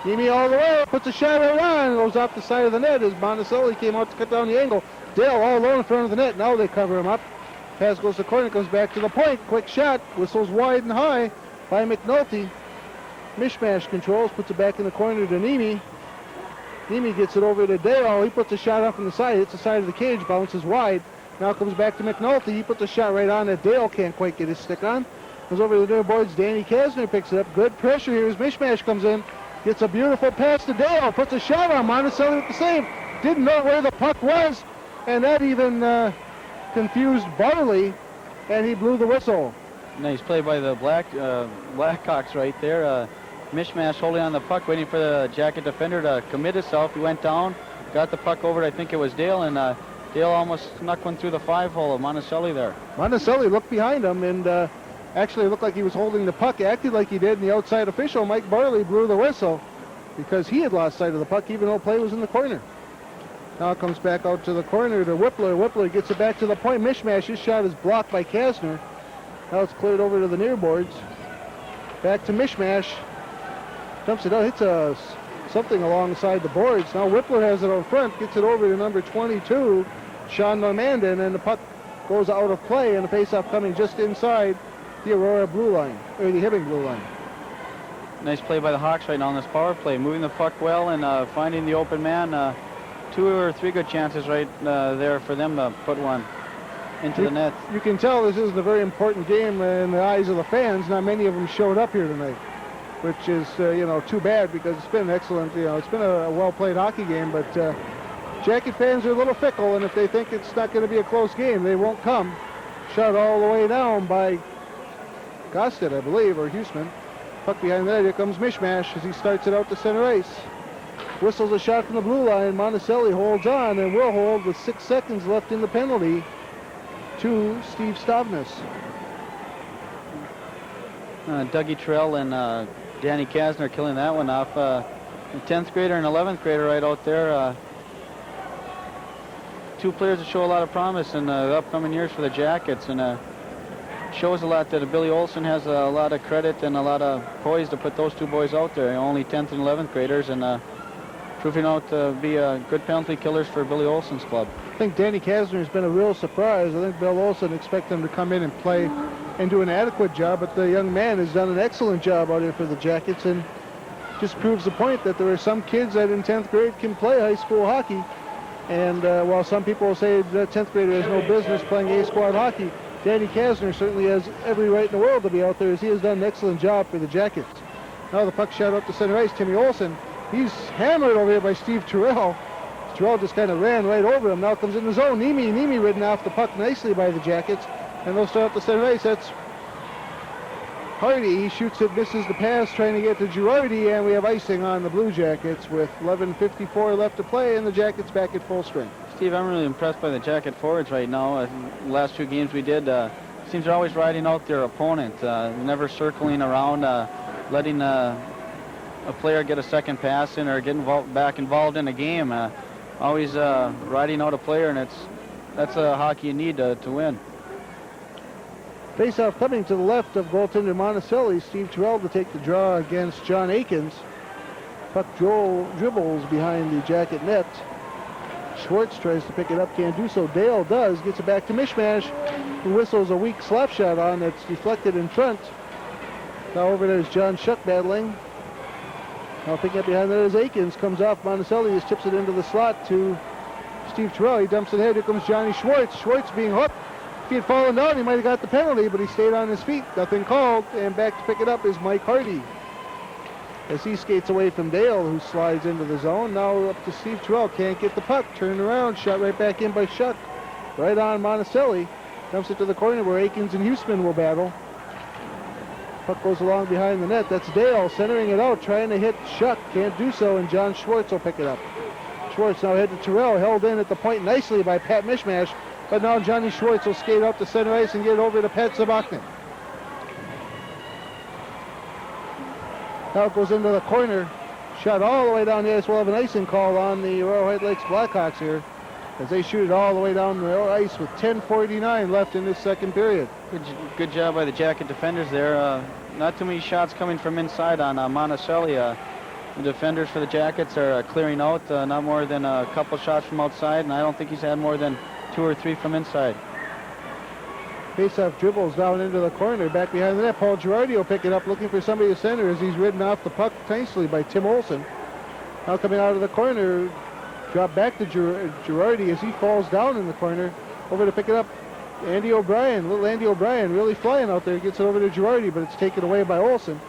Niemi all the way, puts a shot right on, goes off the side of the net as Monticelli came out to cut down the angle. Dale all alone in front of the net. Now they cover him up. Pass goes to the corner, comes back to the point. Quick shot, whistles wide and high by McNulty. Mishmash controls, puts it back in the corner to Niemi. Niemi gets it over to Dale. He puts a shot up from the side, hits the side of the cage, bounces wide. Now comes back to McNulty. He puts a shot right on that Dale can't quite get his stick on. Goes over to the near boards. Danny Kasner picks it up. Good pressure here as Mishmash comes in. Gets a beautiful pass to Dale. Puts a shot on Monticelli with the save. Didn't know where the puck was. And that even confused Barley. And he blew the whistle. Nice play by the Blackhawks right there. Mishmash holding on the puck, waiting for the Jacket defender to commit himself. He went down, got the puck over to, I think it was Dale, and Dale almost snuck one through the 5-hole of Monticelli there. Monticelli looked behind him and actually looked like he was holding the puck, acted like he did, and the outside official, Mike Barley, blew the whistle because he had lost sight of the puck even though play was in the corner. Now it comes back out to the corner to Whippler. Whippler gets it back to the point. Mishmash, his shot is blocked by Kasner. Now it's cleared over to the near boards. Back to Mishmash. Dumps it out, hits something alongside the boards. Now Whippler has it out front, gets it over to number 22, Sean Normandin, and the puck goes out of play, and the faceoff coming just inside the Aurora blue line, or the Hibbing blue line. Nice play by the Hawks right now on this power play, moving the puck well and finding the open man. 2 or 3 good chances right there for them to put one into the net. You can tell this isn't a very important game in the eyes of the fans. Not many of them showed up here tonight, which is, too bad because it's been excellent. It's been a well-played hockey game, but Jacket fans are a little fickle, and if they think it's not going to be a close game, they won't come. Shot all the way down by Gosted, I believe, or Huseman. Puck behind that. Here comes Mishmash as he starts it out to center ice. Whistles a shot from the blue line. Monticelli holds on and will hold with 6 seconds left in the penalty to Steve Stavnes. Dougie Trell and Danny Kasner killing that one off. A 10th grader and 11th grader right out there. 2 players that show a lot of promise in the upcoming years for the Jackets, and shows a lot that Billy Olson has a lot of credit and a lot of poise to put those 2 boys out there. Only 10th and 11th graders, and proving out to be good penalty killers for Billy Olson's club. I think Danny Kasner has been a real surprise. I think Bill Olson expects him to come in and play and do an adequate job, but the young man has done an excellent job out here for the Jackets, and just proves the point that there are some kids that in 10th grade can play high school hockey. And while some people will say that 10th grader has no business playing A-squad hockey, Danny Kasner certainly has every right in the world to be out there, as he has done an excellent job for the Jackets. Now the puck shot up to center ice. Timmy Olsen, he's hammered over here by Steve Terrell. Terrell just kind of ran right over him. Now comes in the zone. Niemi ridden off the puck nicely by the Jackets. And they'll start up the center ice. That's Hardy. He shoots it, misses the pass, trying to get to Girardi, and we have icing on the Blue Jackets with 11:54 left to play, and the Jackets back at full strength. Steve, I'm really impressed by the Jacket forwards right now. The last 2 games we did, seems they're always riding out their opponent, never circling around, letting a player get a second pass in or get back involved in a game. Always riding out a player, and that's a hockey you need to win. Face-off coming to the left of goaltender Monticelli. Steve Terrell to take the draw against John Akins. Puck dribbles behind the Jacket net. Schwartz tries to pick it up, can't do so. Dale does, gets it back to Mishmash, who whistles a weak slap shot on that's deflected in front. Now over there's John Shuck battling. Now picking up behind there is Akins, comes off Monticelli, just tips it into the slot to Steve Terrell. He dumps it ahead, here comes Johnny Schwartz. Schwartz being hooked. If he had fallen down, he might have got the penalty, but he stayed on his feet. Nothing called, and back to pick it up is Mike Hardy, as he skates away from Dale, who slides into the zone. Now up to Steve Terrell, can't get the puck, turned around, shot right back in by Shuck. Right on Monticelli, dumps it to the corner where Akins and Huseman will battle. Puck goes along behind the net. That's Dale centering it out, trying to hit Shuck, can't do so, and John Schwartz will pick it up. Schwartz now head to Terrell, held in at the point nicely by Pat Mishmash, but now Johnny Schwartz will skate up to center ice and get it over to Pat Zabachnik. Now it goes into the corner. Shot all the way down the ice. We'll have an icing call on the Aurora Hoyt Lakes Blackhawks here, as they shoot it all the way down the ice with 10:49 left in this second period. Good job by the Jacket defenders there. Not too many shots coming from inside on Monticelli. The defenders for the Jackets are clearing out, not more than a couple shots from outside, and I don't think he's had more than 2 or 3 from inside. Face-off dribbles down into the corner, back behind the net. Paul Girardi will pick it up, looking for somebody to center as he's ridden off the puck nicely by Tim Olsen. Now coming out of the corner, drop back to Girardi as he falls down in the corner. Over to pick it up, Andy O'Brien. Little Andy O'Brien really flying out there. Gets it over to Girardi, but it's taken away by Olsen.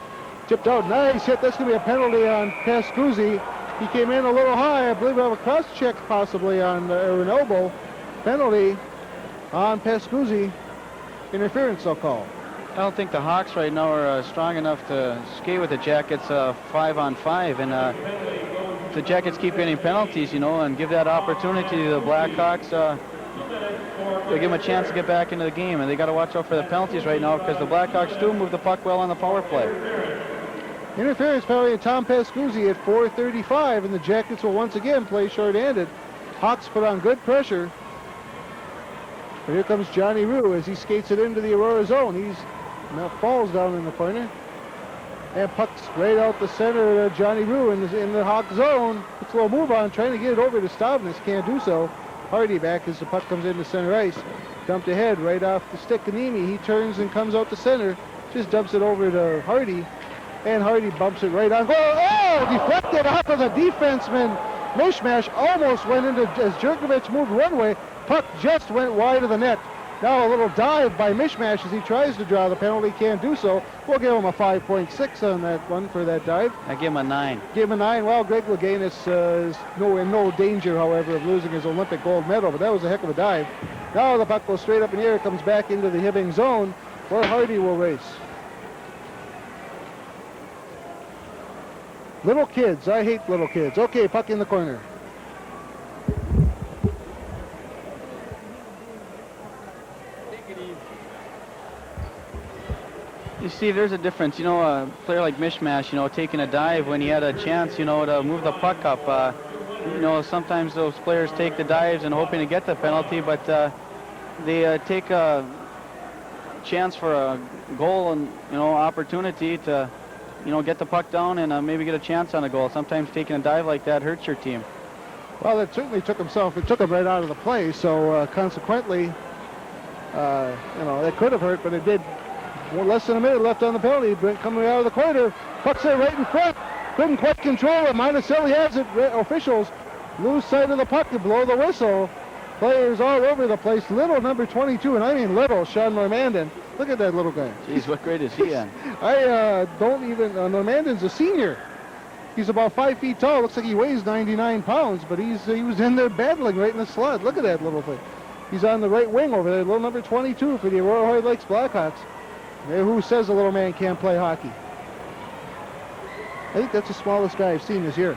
Tipped out, nice hit. That's going to be a penalty on Pascuzzi. He came in a little high. I believe we have a cross check possibly on an elbow. Penalty on Pascuzzi. Interference, they'll call. I don't think the Hawks right now are strong enough to skate with the Jackets 5-on-5, and if the Jackets keep getting penalties, and give that opportunity to the Blackhawks, they give them a chance to get back into the game, and they got to watch out for the penalties right now because the Blackhawks do move the puck well on the power play. Interference penalty on Tom Pascuzzi at 4:35, and the Jackets will once again play short-handed. Hawks put on good pressure. But here comes Johnny Rue as he skates it into the Aurora zone. He's now falls down in the corner. And pucks right out the center. Johnny Rue in the Hawk zone. Puts a little move on, trying to get it over to Stavnis. Can't do so. Hardy back as the puck comes into center ice. Dumped ahead right off the stick. Kanemi, he turns and comes out to center. Just dumps it over to Hardy. And Hardy bumps it right on goal. Oh! Deflected off of the defenseman. Mishmash almost went into, as Jerkovich moved one way. Puck just went wide of the net. Now a little dive by Mishmash as he tries to draw the penalty. Can't do so. We'll give him a 5.6 on that one for that dive. I give him a 9. Give him a 9. Well, Greg Louganis is in no danger, however, of losing his Olympic gold medal, but that was a heck of a dive. Now the puck goes straight up in the air, comes back into the Hibbing zone, where Hardy will race. Little kids. I hate little kids. Okay, puck in the corner. You see, there's a difference. A player like Mishmash, taking a dive when he had a chance, to move the puck up. Sometimes those players take the dives and hoping to get the penalty, but they take a chance for a goal and, opportunity to get the puck down and maybe get a chance on a goal. Sometimes taking a dive like that hurts your team. Well, it certainly took him right out of the play, so consequently, it could have hurt, but it did. Less than a minute left on the penalty. Brent coming out of the corner. Puck's there right in front. Couldn't quite control it. Monticelli has it. Officials lose sight of the puck and blow the whistle. Players all over the place. Little number 22, and I mean little, Sean Normandin. Look at that little guy. Jeez, what grade is he in? Normandin's a senior. He's about 5 feet tall. Looks like he weighs 99 pounds, but he was in there battling right in the slot. Look at that little thing. He's on the right wing over there. Little number 22 for the Aurora Hoyt Lakes Blackhawks. Who says a little man can't play hockey? I think that's the smallest guy I've seen this year.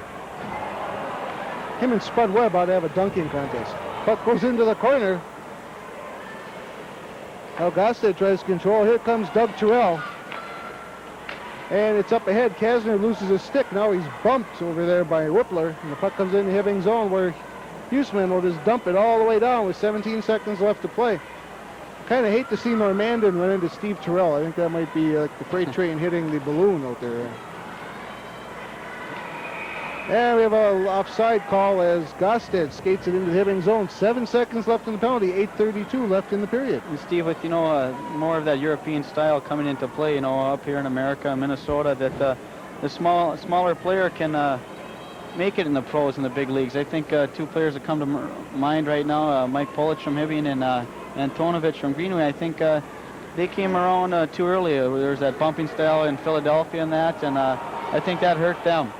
Him and Spud Webb ought to have a dunking contest. Puck goes into the corner. Now Gosted tries to control. Here comes Doug Terrell. And it's up ahead. Kasner loses his stick. Now he's bumped over there by Whippler. And the puck comes in the Hibbing zone where Huseman will just dump it all the way down with 17 seconds left to play. Kind of hate to see Normandin run into Steve Terrell. I think that might be like the freight train hitting the balloon out there. And we have an offside call as Gosted skates it into the Hibbing zone. 7 seconds left in the penalty, 8:32 left in the period. And Steve, with more of that European style coming into play, up here in America, Minnesota, that the smaller player can make it in the pros in the big leagues. I think two players that come to mind right now, Mike Polic from Hibbing and Antonovich from Greenway. I think they came around too early. There was that bumping style in Philadelphia and that, and I think that hurt them.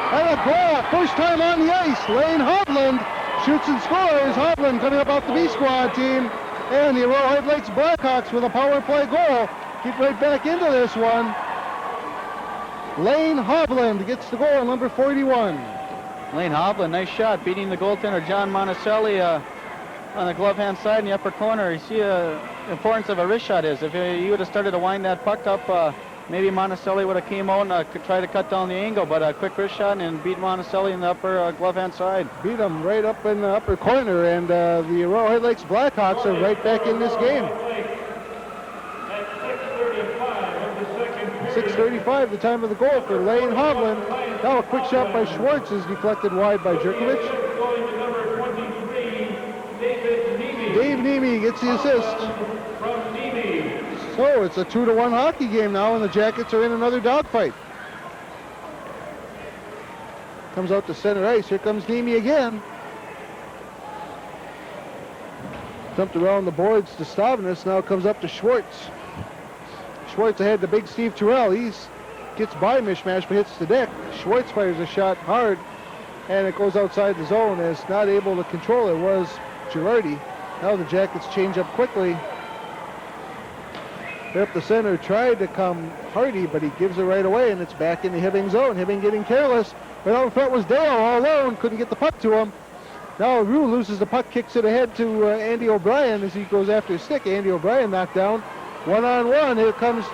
And a goal, first time on the ice. Lane Hovland shoots and scores. Hovland coming up off the B squad team. And the Aurora Hoyt Lakes Blackhawks with a power play goal. Get right back into this one. Lane Hovland gets the goal, number 41. Lane Hovland, nice shot, beating the goaltender John Monticelli on the glove hand side in the upper corner. You see the importance of a wrist shot is. If you would have started to wind that puck up, maybe Monticelli would have came out and could try to cut down the angle, but a quick wrist shot and beat Monticelli in the upper glove hand side. Beat him right up in the upper corner, and the Aurora Hoyt Lakes Blackhawks are right back in this game. 6:35, the time of the goal for Lane Hovland. Now a quick shot by Schwartz is deflected wide by Jerkovich. Dave Nemi gets the assist. So it's a 2-1 hockey game now, and the Jackets are in another dogfight. Comes out to center ice. Here comes Nemi again. Dumped around the boards to Stavinus. Now comes up to Schwartz. Schwartz ahead to big Steve Terrell. He gets by Mishmash but hits the deck. Schwartz fires a shot hard, and it goes outside the zone. And it's not able to control it. Was Girardi. Now the Jackets change up quickly. Up the center, tried to come Hardy, but he gives it right away, and it's back in the Hibbing zone. Hibbing getting careless, but out in front was Dale all alone, couldn't get the puck to him. Now Rue loses the puck, kicks it ahead to Andy O'Brien as he goes after his stick. Andy O'Brien knocked down. 1-on-1, here comes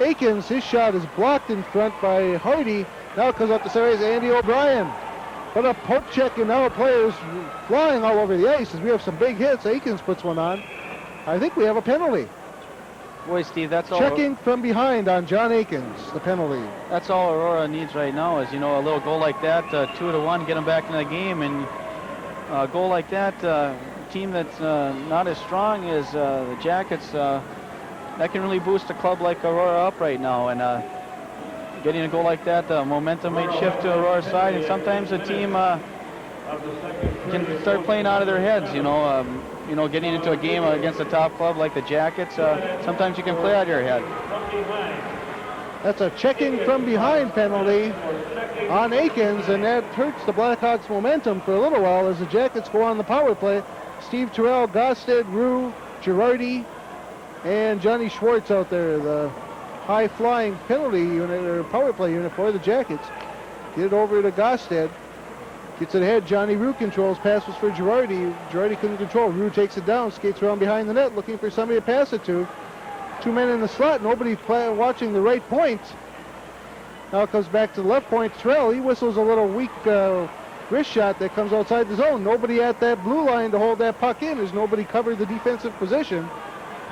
Aikens. His shot is blocked in front by Hardy. Now it comes up the center ice, Andy O'Brien. But a poke check, and now players flying all over the ice as we have some big hits. Aikens puts one on. I think we have a penalty. Boy, Steve, that's all. Checking from behind on John Aikens, the penalty. That's all Aurora needs right now is, a little goal like that, 2-1, get them back in the game. And a goal like that, a team that's not as strong as the Jackets, that can really boost a club like Aurora up right now. And getting a goal like that, the momentum may shift to Aurora's side, and sometimes a team can start playing out of their heads, getting into a game against a top club like the Jackets, sometimes you can play out of your head. That's a checking from behind penalty on Aikens, and that hurts the Blackhawks' momentum for a little while as the Jackets go on the power play. Steve Terrell, Gosted, Rue, Girardi, and Johnny Schwartz out there, the high-flying penalty unit or power play unit for the Jackets. Get it over to Gosted. Gets it ahead. Johnny Rue controls. Pass was for Girardi. Girardi couldn't control. Rue takes it down. Skates around behind the net looking for somebody to pass it to. Two men in the slot. Nobody watching the right point. Now it comes back to the left point. Terrell, he whistles a little weak wrist shot that comes outside the zone. Nobody at that blue line to hold that puck in as nobody covered the defensive position.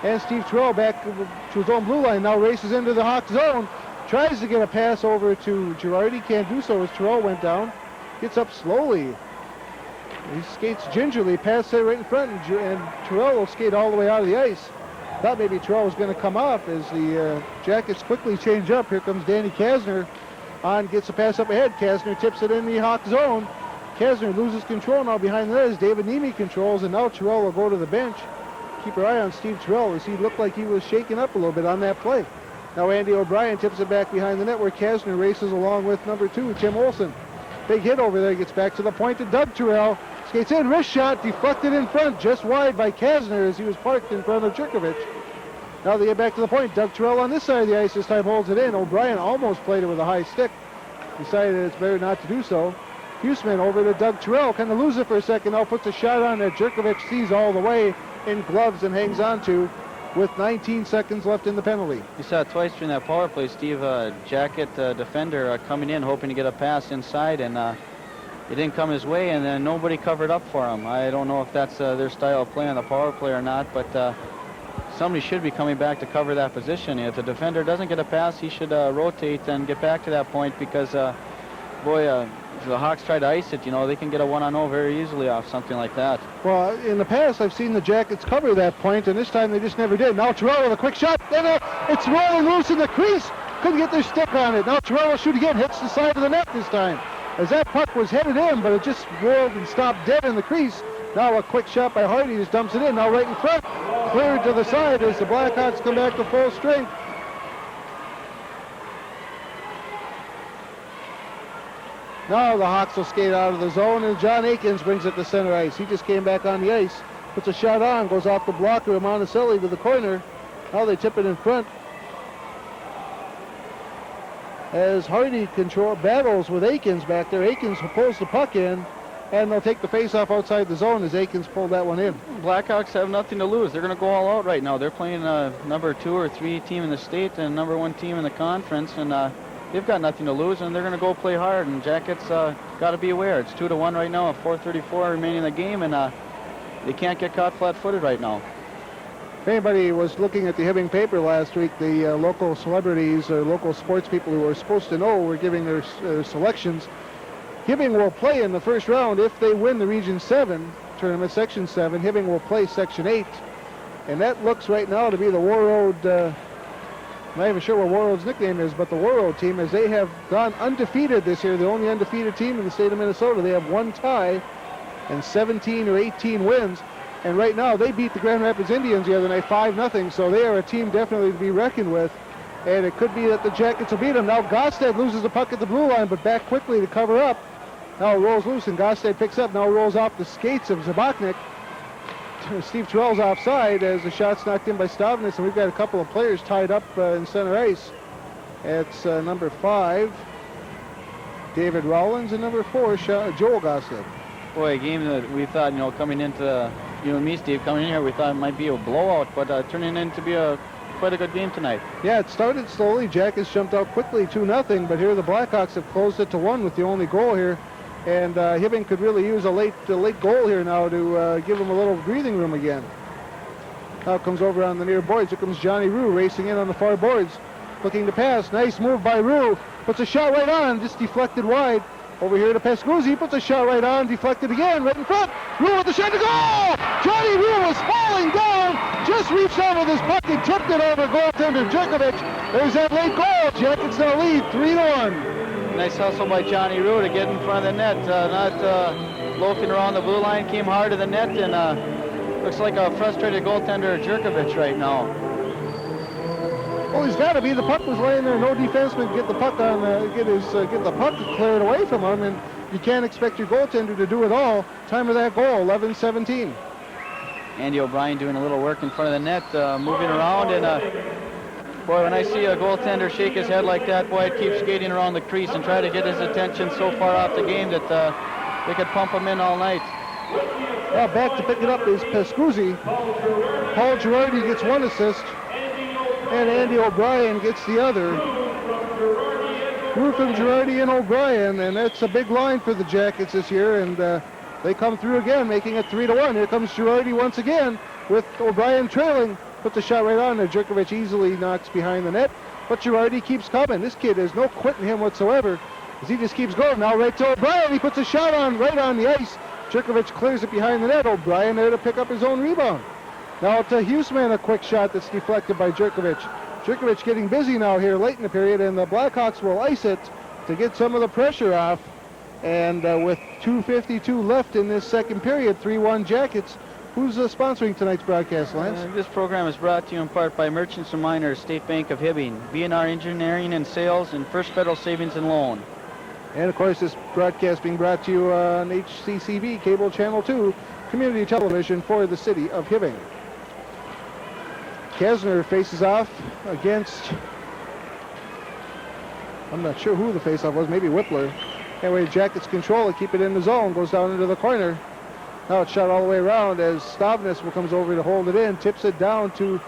And Steve Terrell back to his own blue line now races into the Hawk zone. Tries to get a pass over to Girardi. Can't do so as Terrell went down. Gets up slowly. He skates gingerly, passes it right in front, and Terrell will skate all the way out of the ice. Thought maybe Terrell was going to come off as the Jackets quickly change up. Here comes Danny Kasner on, gets a pass up ahead. Kasner tips it in the Hawk zone. Kasner loses control now behind the net as David Nemi controls, and now Terrell will go to the bench. Keep your eye on Steve Terrell as he looked like he was shaken up a little bit on that play. Now Andy O'Brien tips it back behind the net where Kasner races along with number 2, Tim Olson. Big hit over there, gets back to the point to Doug Terrell. Skates in, wrist shot, deflected in front, just wide by Kasner as he was parked in front of Jerkovic. Now they get back to the point. Doug Terrell on this side of the ice this time holds it in. O'Brien almost played it with a high stick. Decided it's better not to do so. Huseman over to Doug Terrell, kind of loses it for a second. Now puts a shot on that Jerkovic sees all the way in gloves and hangs on to with 19 seconds left in the penalty. You saw it twice during that power play, Steve. Jacket defender coming in, hoping to get a pass inside, and it didn't come his way, and then nobody covered up for him. I don't know if that's their style of play on the power play or not, but somebody should be coming back to cover that position. If the defender doesn't get a pass, he should rotate and get back to that point because, if the Hawks try to ice it, they can get a one-on-0 very easily off something like that. Well, in the past, I've seen the Jackets cover that point, and this time they just never did. Now Terrell with a quick shot, and it's rolling loose in the crease. Couldn't get their stick on it. Now Terrell will shoot again, hits the side of the net this time. As that puck was headed in, but it just rolled and stopped dead in the crease. Now a quick shot by Hardy, just dumps it in. Now right in front, cleared to the side as the Blackhawks come back to full strength. Now the Hawks will skate out of the zone, and John Akins brings it to center ice. He just came back on the ice, puts a shot on, goes off the blocker of Monticelli to the corner. Now they tip it in front. As Hardy battles with Akins back there. Akins pulls the puck in, and they'll take the face-off outside the zone as Akins pulled that one in. Blackhawks have nothing to lose. They're going to go all out right now. They're playing number 2 or 3 team in the state and number 1 team in the conference, and they've got nothing to lose, and they're going to go play hard. And Jackets got to be aware. It's 2-1 right now, 4:34 remaining in the game, and they can't get caught flat-footed right now. If anybody was looking at the Hibbing paper last week, the local celebrities or local sports people who were supposed to know were giving their selections. Hibbing will play in the first round if they win the Region 7 tournament, Section 7. Hibbing will play Section 8. And that looks right now to be the War Road, I'm not even sure what War Road's nickname is, but the War Road team, as they have gone undefeated this year, the only undefeated team in the state of Minnesota. They have 1 tie and 17 or 18 wins. And right now, they beat the Grand Rapids Indians the other night 5-0, so they are a team definitely to be reckoned with. And it could be that the Jackets will beat them. Now Gosted loses the puck at the blue line, but back quickly to cover up. Now it rolls loose, and Gosted picks up. Now rolls off the skates of Zabotnik. Steve Terrell's offside as the shot's knocked in by Stavnis, and we've got a couple of players tied up in center ice. It's number 5, David Rollins, and number 4, Joel Gosted. Boy, a game that we thought, coming into you and me, Steve, coming in here, we thought it might be a blowout, but turning in to be quite a good game tonight. Yeah, it started slowly. Jackets jumped out quickly, 2-0, but here the Blackhawks have closed it to 1 with the only goal here. And Hibbing could really use a late goal here now to give them a little breathing room again. Now comes over on the near boards. Here comes Johnny Rue racing in on the far boards, looking to pass. Nice move by Rue. Puts a shot right on, just deflected wide. Over here to Pescuzzi, puts a shot right on, deflected again, right in front. Rue with the shot to goal! Johnny Rue was falling down, just reached out with his puck and tipped it over goaltender Jerkovic. There's that late goal. Jackets now lead 3-1. Nice hustle by Johnny Rue to get in front of the net, not loafing around the blue line, came hard to the net, and looks like a frustrated goaltender Jerkovic right now. Well, he's got to be. The puck was laying there. No defenseman get the puck on, get the puck cleared away from him, and you can't expect your goaltender to do it all. Time of that goal, 11-17. Andy O'Brien doing a little work in front of the net, moving around, and boy, when I see a goaltender shake his head like that, boy, it keeps skating around the crease and try to get his attention so far off the game that they could pump him in all night. Well, back to pick it up is Pescuzzi. Paul Girardi gets 1 assist. And Andy O'Brien gets the other. Rue from Girardi and O'Brien, and that's a big line for the Jackets this year, and they come through again, making it 3-1. Here comes Girardi once again with O'Brien trailing. Puts a shot right on there. Jerkovich easily knocks behind the net, but Girardi keeps coming. This kid has no quit in him whatsoever as he just keeps going. Now right to O'Brien. He puts a shot on right on the ice. Jerkovich clears it behind the net. O'Brien there to pick up his own rebound. Now to Huseman, a quick shot that's deflected by Jerkovich. Jerkovich getting busy now here late in the period, and the Blackhawks will ice it to get some of the pressure off. And with 2:52 left in this second period, 3-1 Jackets. Who's sponsoring tonight's broadcast, Lance? This program is brought to you in part by Merchants and Miners, State Bank of Hibbing, B&R Engineering and Sales, and First Federal Savings and Loan. And of course, this broadcast being brought to you on HCCV, Cable Channel 2, community television for the city of Hibbing. Kesner faces off against, I'm not sure who the face-off was, maybe Whippler. Anyway, Jackets control it, keep it in the zone, goes down into the corner. Now it's shot all the way around as Stavnes comes over to hold it in, tips it down to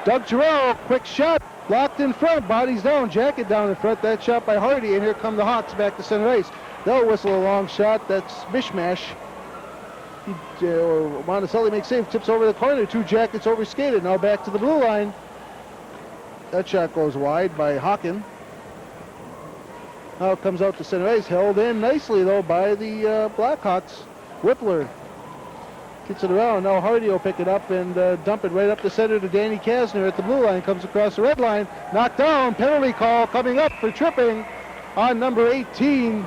Doug Terrell. Quick shot, blocked in front, bodies down, Jacket down in front. That shot by Hardy, and here come the Hawks back to center ice. They'll whistle a long shot, that's mishmash. Monticelli makes save, tips over the corner, 2 Jackets overskated. Now back to the blue line. That shot goes wide by Hawken. Now it comes out to center ice, held in nicely though by the Blackhawks. Whippler gets it around. Now Hardy will pick it up and dump it right up the center to Danny Kasner at the blue line. Comes across the red line, knocked down, penalty call coming up for tripping on number 18,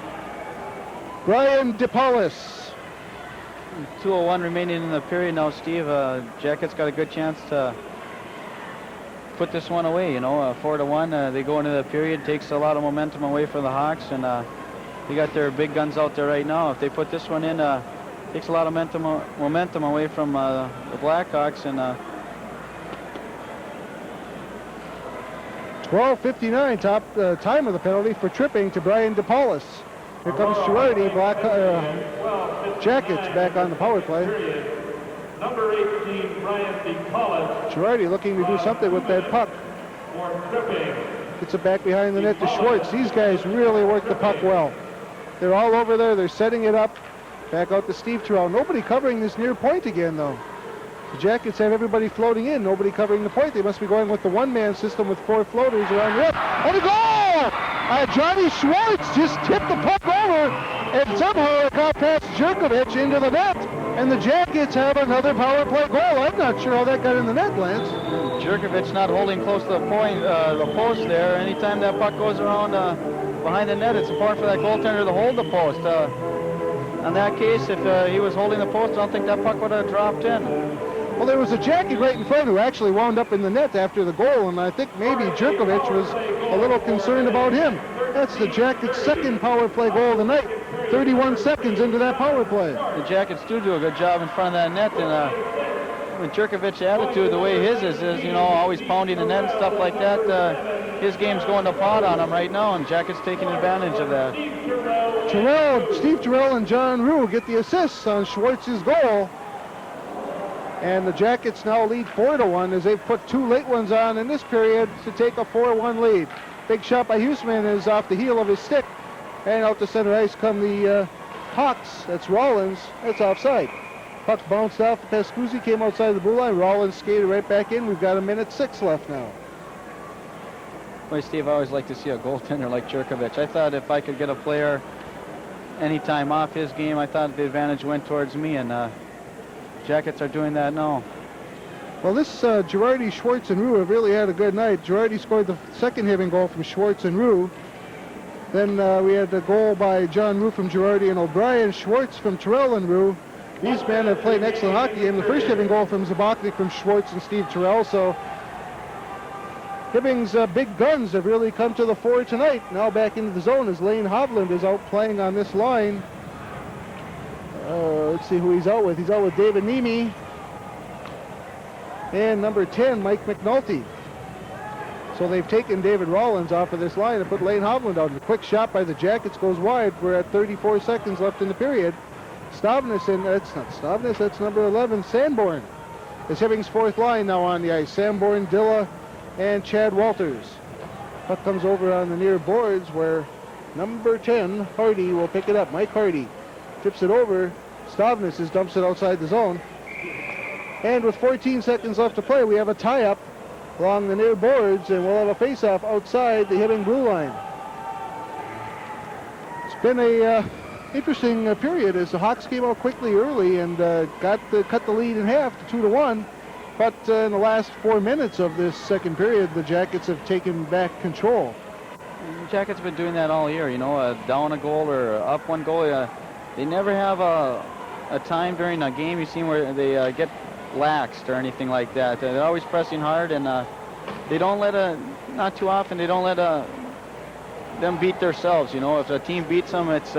Brian DePaulis. 2:01 remaining in the period now, Steve. Jackets got a good chance to put this one away, 4-1. They go into the period, takes a lot of momentum away from the Hawks, and they got their big guns out there right now. If they put this one in, takes a lot of momentum away from the Blackhawks, and 12:59 top time of the penalty for tripping to Brian DePaulis. Here comes Girardi. Jackets back on the power play. Number 18, Brian DePaulis. Girardi looking to do something with that puck. For tripping. Gets it back behind the net to Schwartz. These guys really work the puck well. They're all over there. They're setting it up. Back out to Steve Terrell. Nobody covering this near point again, though. The Jackets have everybody floating in. Nobody covering the point. They must be going with the one-man system with 4 floaters around the rim. And a goal! Johnny Schwartz just tipped the puck over, and somehow it got past Jerkovich into the net. And the Jackets have another power play goal. I'm not sure how that got in the net, Lance. Jerkovich not holding close to the point, the post there. Anytime that puck goes around behind the net, it's important for that goaltender to hold the post. In that case, if he was holding the post, I don't think that puck would have dropped in. Well, there was a Jacket right in front who actually wound up in the net after the goal, and I think maybe Jerkovich was a little concerned about him. That's the Jackets' second power play goal of the night. 31 seconds into that power play. The Jackets do a good job in front of that net, and with Jerkovich's attitude, the way his is, always pounding the net and stuff like that, his game's going to pot on him right now, and Jackets taking advantage of that. Steve Terrell and John Rue get the assists on Schwartz's goal. And the Jackets now lead 4-1 as they've put 2 late ones on in this period to take a 4-1 lead. Big shot by Huseman is off the heel of his stick. And out to center ice come the Hawks. That's Rollins. That's offside. Puck bounced off. Pascuzzi came outside the blue line. Rollins skated right back in. We've got 1:06 left now. Boy, Steve, I always like to see a goaltender like Jerkovich. I thought if I could get a player anytime off his game, I thought the advantage went towards me, and Jackets are doing that now. Well, this Girardi, Schwartz, and Rue have really had a good night. Girardi scored the second Hibbing goal from Schwartz and Rue. Then we had a goal by John Rue from Girardi and O'Brien, Schwartz from Terrell and Rue. These men have played an excellent hockey game. The first Hibbing goal from Zabachnik from Schwartz and Steve Terrell. So Hibbing's big guns have really come to the fore tonight. Now back into the zone as Lane Hovland is out playing on this line. Let's see who he's out with. He's out with David Nemi and number 10, Mike McNulty. So they've taken David Rollins off of this line and put Lane Hovland out. A quick shot by the Jackets goes wide. We're at 34 seconds left in the period. Stavnes, and that's not Stavnes, that's number 11, Sanborn. It's Hibbing's 4th line now on the ice. Sanborn, Dilla, and Chad Walters. Puck comes over on the near boards where number 10, Hardy, will pick it up. Mike Hardy tips it over. Stavnes dumps it outside the zone. And with 14 seconds left to play, we have a tie-up along the near boards, and we'll have a face-off outside the Hibbing blue line. It's been a interesting period as the Hawks came out quickly early and cut the lead in half to 2-1. But in the last 4 minutes of this second period, the Jackets have taken back control. The Jackets have been doing that all year, you know, down a goal or up one goal. They never have a time during a game you've seen where they get laxed or anything like that. They're always pressing hard, and they don't let not too often, they don't let them beat themselves. You know, if a team beats them, it's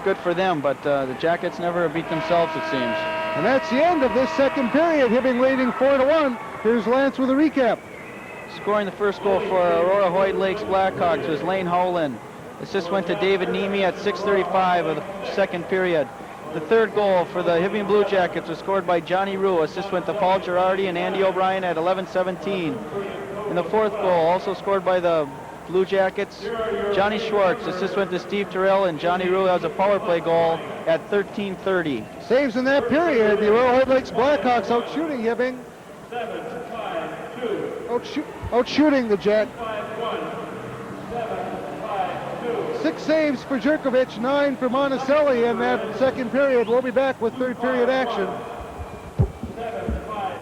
good for them, but the Jackets never beat themselves, it seems. And that's the end of this second period. Hibbing leading 4-1. Here's Lance with a recap. Scoring the first goal for Aurora Hoyt Lakes Blackhawks was Lane Howland. Assist went to David Nemi at 6:35 of the second period. The third goal for the Hibbing Blue Jackets was scored by Johnny Rue. Assist went to Paul Girardi and Andy O'Brien at 11:17. And the fourth goal, also scored by the Blue Jackets, Johnny Schwartz. Assist went to Steve Terrell, and Johnny Rue has a power play goal at 13:30. Saves in that period. The Aurora Hoyt Lakes Blackhawks out shooting Hibbing. 7-5-2. Out shooting the Jack. 7-5-2. 6 saves for Jerkovich, 9 for Monticelli in that second period. We'll be back with third period action. 7-5.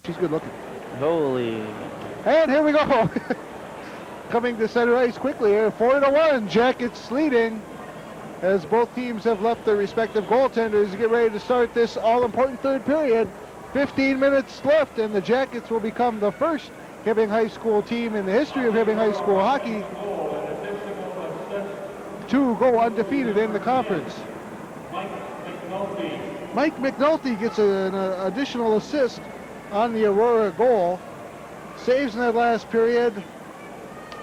She's good looking. Holy. And here we go. Coming to center ice quickly here, 4-1. Jackets leading as both teams have left their respective goaltenders to get ready to start this all-important third period. 15 minutes left, and the Jackets will become the first Hibbing High School team in the history of Hibbing High School hockey to go undefeated in the conference. Mike McNulty gets an additional assist on the Aurora goal. Saves in that last period.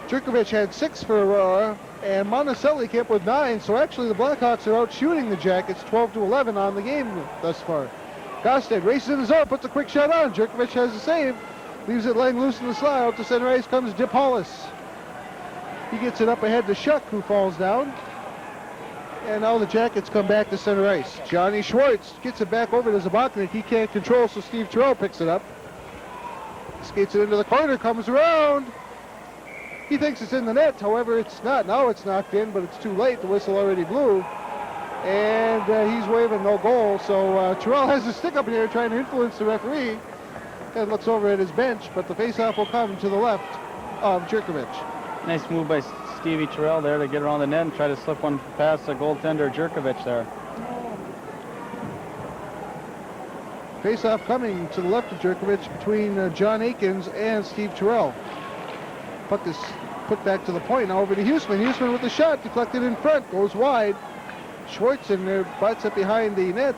Jerkovich had 6 for Aurora, and Monticelli came up with 9, so actually the Blackhawks are out shooting the Jackets 12-11 on the game thus far. Gosted races in the zone, puts a quick shot on. Jerkovich has a save, leaves it laying loose in the slot. Out to center ice comes DePaulis. He gets it up ahead to Shuck, who falls down. And now the Jackets come back to center ice. Johnny Schwartz gets it back over to Zabotnik. He can't control, so Steve Terrell picks it up. Skates it into the corner, comes around. He thinks it's in the net, however, it's not. Now it's knocked in, but it's too late. The whistle already blew. And he's waving no goal. So Terrell has his stick up in here trying to influence the referee. And looks over at his bench, but the faceoff will come to the left of Jerkovich. Nice move by Stevie Terrell there to get around the net and try to slip one past the goaltender Jerkovich there. Faceoff coming to the left of Jerkovich between John Akins and Steve Terrell. Puck is put back to the point. Now over to Huseman. Huseman with the shot, deflected in front, goes wide. Schwartz in there, butts it behind the net.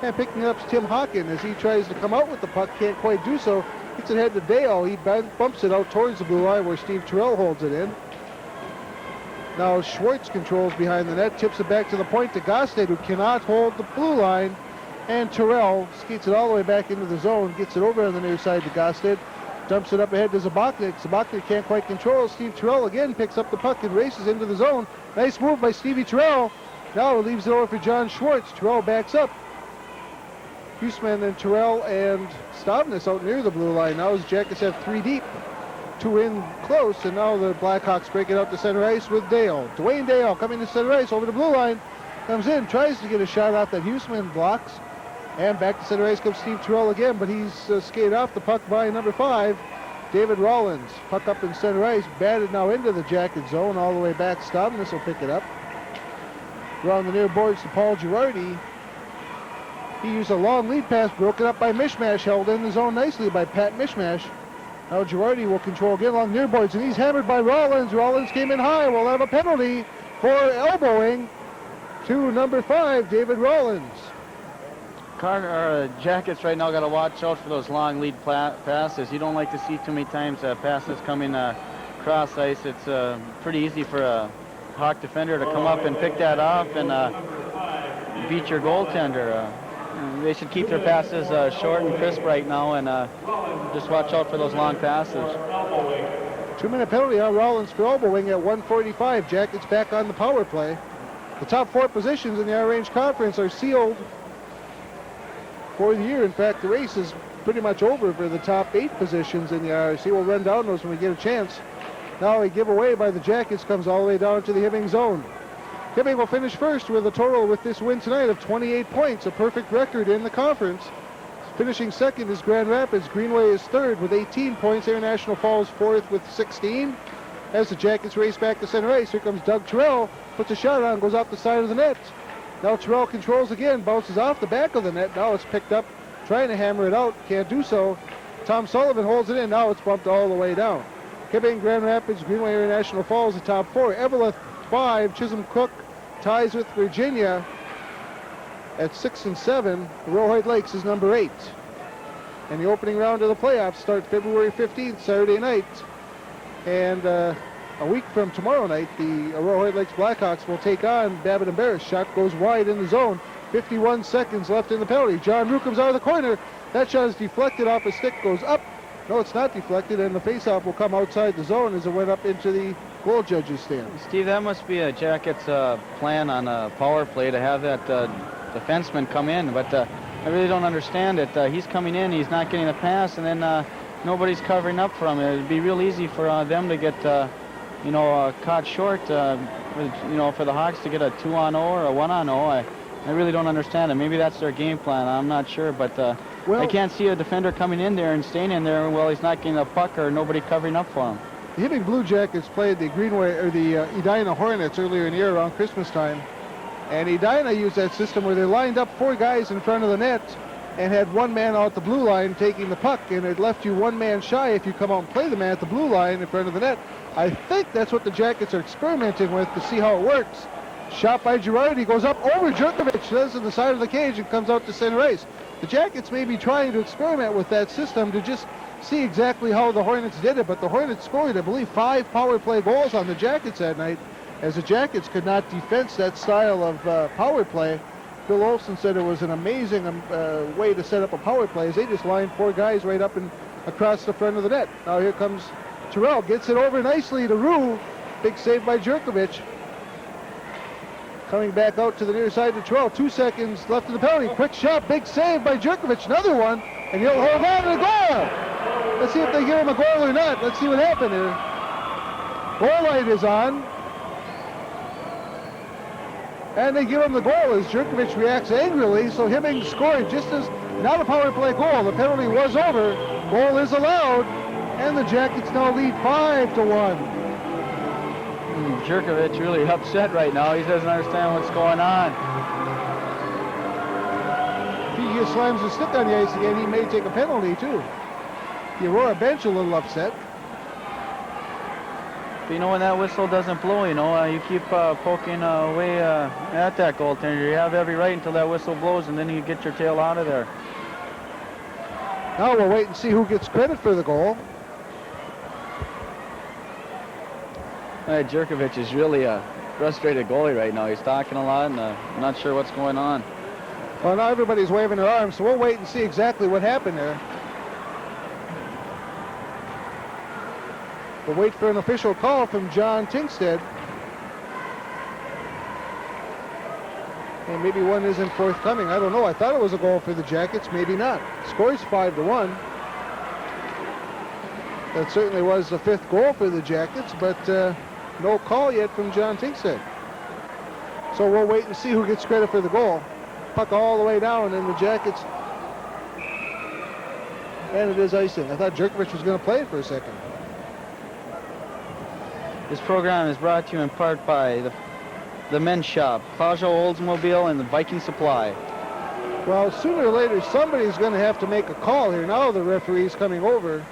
And picking it up is Tim Hawken as he tries to come out with the puck, can't quite do so. Gets it ahead to Dale. He bumps it out towards the blue line where Steve Terrell holds it in. Now Schwartz controls behind the net, tips it back to the point to Gosted, who cannot hold the blue line. And Terrell skates it all the way back into the zone, gets it over on the near side to Gosted. Dumps it up ahead to Zabotnik. Zabotnik can't quite control. Steve Terrell again picks up the puck and races into the zone. Nice move by Stevie Terrell. Now he leaves it over for John Schwartz. Terrell backs up. Huseman and Terrell and Stavnis out near the blue line. Now the Jackets have 3 deep. 2 in close, and now the Blackhawks break it out to center ice with Dale. Dwayne Dale coming to center ice over the blue line. Comes in, tries to get a shot off that Huseman blocks. And back to center ice comes Steve Terrell again, but he's skated off the puck by number 5, David Rollins. Puck up in center ice, batted now into the Jacket zone, all the way back. Stavnis will pick it up. Around the near boards to Paul Girardi. He used a long lead pass, broken up by Mishmash, held in the zone nicely by Pat Mishmash. Now Girardi will control again along near boards, and he's hammered by Rollins. Rollins came in high. We'll have a penalty for elbowing to number 5, David Rollins. Jackets right now got to watch out for those long lead passes. You don't like to see too many times passes coming cross ice. It's pretty easy for a Hawk defender to come up and pick that off and beat your goaltender. They should keep their passes short and crisp right now and just watch out for those long passes. 2-minute penalty on Rollins for elbowing at 1:45. Jackets back on the power play. The top 4 positions in the R-Range Conference are sealed for the year. In fact, the race is pretty much over for the top 8 positions in the IRC. We'll run down those when we get a chance. Now a giveaway by the Jackets comes all the way down to the Hibbing zone. Hibbing will finish first with a total with this win tonight of 28 points, a perfect record in the conference. Finishing second is Grand Rapids. Greenway is third with 18 points. International Falls fourth with 16. As the Jackets race back to center ice, here comes Doug Terrell, puts a shot on, goes off the side of the net. Now Terrell controls again, bounces off the back of the net. Now it's picked up, trying to hammer it out, can't do so. Tom Sullivan holds it in, now it's bumped all the way down. Hibbing, Grand Rapids, Greenway, International Falls, the top 4. Eveleth 5, Chisholm Cook ties with Virginia at 6 and 7. Aurora Hoyt Lakes is number 8. And the opening round of the playoffs start February 15th, Saturday night. And a week from tomorrow night, the Aurora Hoyt Lakes Blackhawks will take on Babbitt and Barris. Shot goes wide in the zone. 51 seconds left in the penalty. John Rue comes out of the corner. That shot is deflected off a stick, goes up. No, it's not deflected, and the faceoff will come outside the zone as it went up into the goal judge's stand. Steve, that must be a Jackets plan on a power play to have that defenseman come in, but I really don't understand it. He's coming in, he's not getting the pass, and then nobody's covering up for him. It'd be real easy for them to get, caught short, for the Hawks to get a 2-on-0 or a 1-on-0. I really don't understand it. Maybe that's their game plan. I'm not sure, but I can't see a defender coming in there and staying in there while he's not getting a puck or nobody covering up for him. The Hibbing Blue Jackets played the Greenway or the Edina Hornets earlier in the year around Christmas time, and Edina used that system where they lined up 4 guys in front of the net and had 1 man out the blue line taking the puck, and it left you 1 man shy if you come out and play the man at the blue line in front of the net. I think that's what the Jackets are experimenting with to see how it works. Shot by Girardi, goes up over Jerkovic, does to the side of the cage and comes out to center ice. The Jackets may be trying to experiment with that system to just see exactly how the Hornets did it, but the Hornets scored, I believe, 5 power play goals on the Jackets that night, as the Jackets could not defense that style of power play. Bill Olson said it was an amazing way to set up a power play, as they just lined 4 guys right up and across the front of the net. Now here comes Terrell, gets it over nicely to Rue. Big save by Jerkovic. Coming back out to the near side to Terrell. 2 seconds left in the penalty. Quick shot, big save by Jerkovic. Another one, and he'll hold on to the goal. Let's see if they give him a goal or not. Let's see what happened here. Goal light is on. And they give him the goal as Jerkovic reacts angrily. So Hibbing scored just as, not a power play goal. The penalty was over. Goal is allowed. And the Jackets now lead 5-1. Jerkovic really upset right now. He doesn't understand what's going on. If he just slams the stick on the ice again, he may take a penalty too. The Aurora bench a little upset. But when that whistle doesn't blow, you keep poking away at that goaltender. You have every right until that whistle blows, and then you get your tail out of there. Now we'll wait and see who gets credit for the goal. Jerkovic is really a frustrated goalie right now. He's talking a lot, and I'm not sure what's going on. Well, now everybody's waving their arms, so we'll wait and see exactly what happened there. We'll wait for an official call from John Tinkstead. And maybe one isn't forthcoming. I don't know. I thought it was a goal for the Jackets. Maybe not. Scores 5-1. That certainly was the 5th goal for the Jackets, but no call yet from John Tinkstead. So we'll wait and see who gets credit for the goal. Puck all the way down, and the Jackets. And it is icing. I thought Jerkovic was going to play it for a second. This program is brought to you in part by the Men's Shop, Peugeot Oldsmobile, and the Viking Supply. Well, sooner or later, somebody's going to have to make a call here. Now the referee's coming over,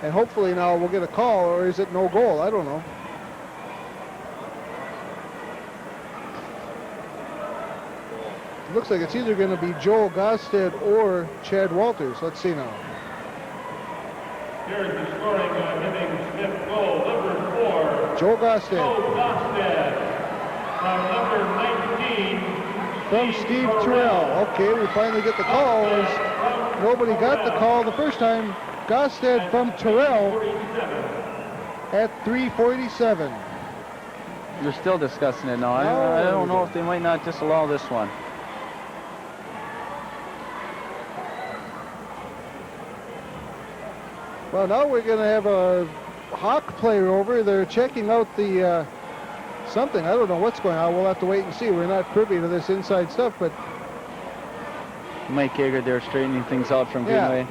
and hopefully now we'll get a call, or is it no goal? I don't know. It looks like it's either going to be Joel Gosted or Chad Walters. Let's see now. Here's the scoring Hibbing's 5th goal, number 4. Joel Gosted. Joe Gosted. From number 19. From Steve Terrell. Okay, we finally get the call. As nobody got the call the first time. Gosted from Terrell at 3:47. You're still discussing it now. I don't know if they might not disallow this one. Well, now we're going to have a Hawk player over. They're checking out the something. I don't know what's going on. We'll have to wait and see. We're not privy to this inside stuff, but Mike Yeager there straightening things out from Greenway.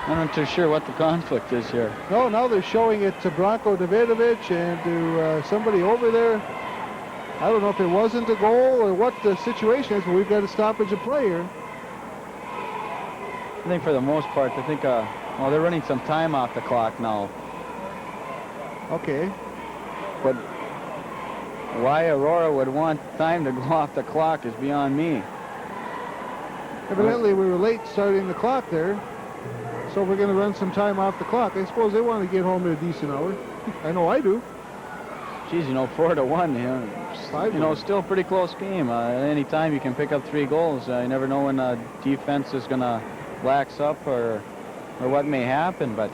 I'm not too sure what the conflict is here. No, now they're showing it to Branko Davidovich and to somebody over there. I don't know if it wasn't a goal or what the situation is, but we've got a stoppage of play here. I think for the most part, I think, well, they're running some time off the clock now. Okay. But why Aurora would want time to go off the clock is beyond me. Evidently, we were late starting the clock there, so we're going to run some time off the clock. I suppose they want to get home at a decent hour. I know I do. Geez, 4-1, still a pretty close game. Any time you can pick up 3 goals. You never know when defense is going to lax up or what may happen, but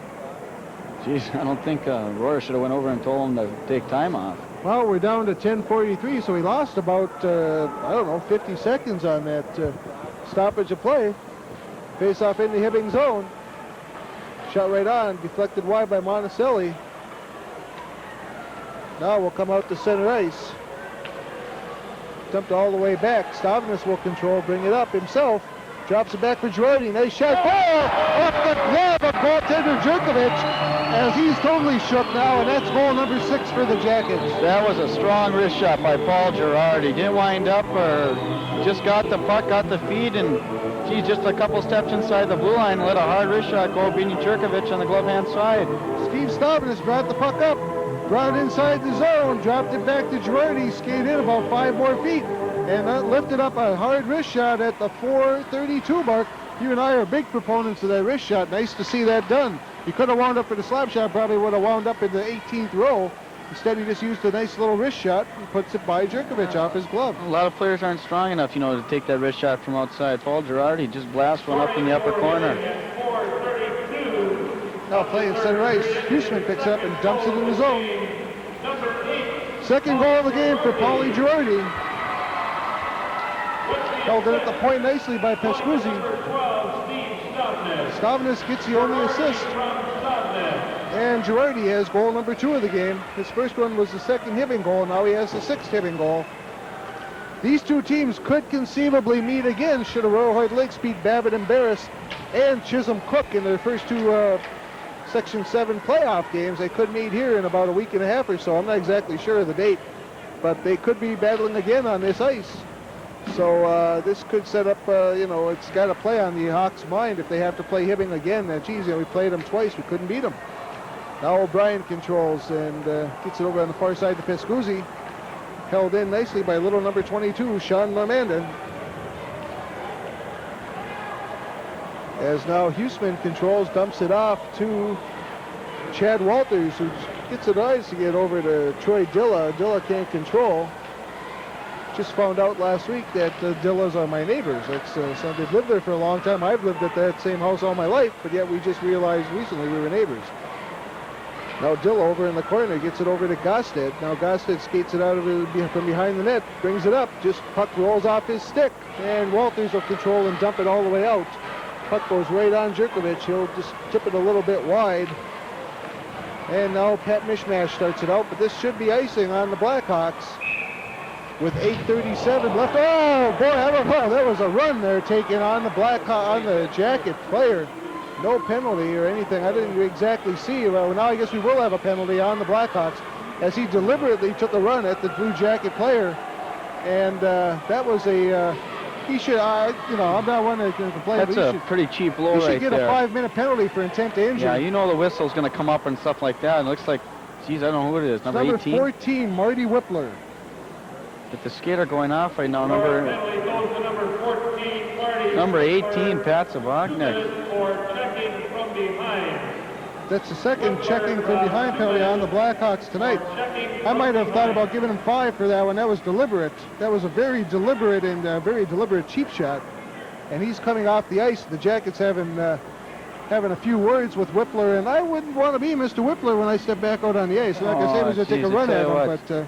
geez, I don't think Aurora should have went over and told him to take time off. Well, we're down to 10:43, so we lost about, 50 seconds on that stoppage of play. Face off in the Hibbing zone. Shot right on, deflected wide by Monticelli. Now we'll come out to center ice. Dumped all the way back. Stavnis will control, bring it up himself. Drops it back for Girardi. Nice shot. Off the glove of goaltender Jerkovic, as he's totally shook now, and that's goal number 6 for the Jackets. That was a strong wrist shot by Paul Girardi. Didn't wind up or just got the puck, got the feed, and geez, just a couple steps inside the blue line, let a hard wrist shot go, beating Jerkovic on the glove hand side. Steve Stavnis brought the puck up, brought it inside the zone, dropped it back to Girardi, skated in about 5 more feet, and lifted up a hard wrist shot at the 4:32 mark. You and I are big proponents of that wrist shot. Nice to see that done. He could have wound up in a slap shot, probably would have wound up in the 18th row. Instead, he just used a nice little wrist shot and puts it by Jerkovic off his glove. A lot of players aren't strong enough, to take that wrist shot from outside. Paul Girardi just blasts one up in the upper corner. Now playing center ice. Huseman picks it up and dumps it in the zone. Second goal of the game for Paulie Girardi. Held it at the point nicely by Pescuzzi. Stavnis gets the only assist. And Girardi has goal number 2 of the game. His first one was the second Hibbing goal. Now he has the 6th Hibbing goal. These two teams could conceivably meet again should Aurora Hoyt Lakes beat Babbitt and Barris and Chisholm Cook in their first 2 Section 7 playoff games. They could meet here in about a week and a half or so. I'm not exactly sure of the date, but they could be battling again on this ice. So this could set up, it's got to play on the Hawks' mind if they have to play Hibbing again. Geez, we played them twice. We couldn't beat them. Now O'Brien controls and gets it over on the far side to Pescuzzi. Held in nicely by little number 22, Sean Lermandan. As now Huseman controls, dumps it off to Chad Walters, who gets it eyes to get over to Troy Dilla. Dilla can't control. Just found out last week that Dillas are my neighbors. So they've lived there for a long time. I've lived at that same house all my life, but yet we just realized recently we were neighbors. Now Dilla over in the corner gets it over to Gosted. Now Gosted skates it out of from behind the net, brings it up, just puck rolls off his stick, and Walters will control and dump it all the way out. Puck goes right on Jerkovic. He'll just tip it a little bit wide. And now Pat Mishmash starts it out, but this should be icing on the Blackhawks with 8:37 left. Oh boy, I don't know. There was a run there taken on the Jacket player. No penalty or anything. I didn't exactly see. Well, now I guess we will have a penalty on the Blackhawks as he deliberately took a run at the Blue Jacket player. And that was a, he should, I'm not one that can complain. That's a pretty cheap blow right there. He should get a 5-minute penalty for intent to injure. Yeah, the whistle's going to come up and stuff like that. And it looks like, geez, I don't know who it is. Number 18? Number 14, Marty Whippler. With the skater going off right now, number 18, Pat Zabachnik. That's the second checking from behind penalty on the Blackhawks tonight. I might have thought about giving him 5 for that one. That was deliberate. That was a very deliberate and very deliberate cheap shot. And he's coming off the ice. The Jackets having a few words with Whippler, and I wouldn't want to be Mr. Whippler when I step back out on the ice. Like I said, I was going to take a run at him, but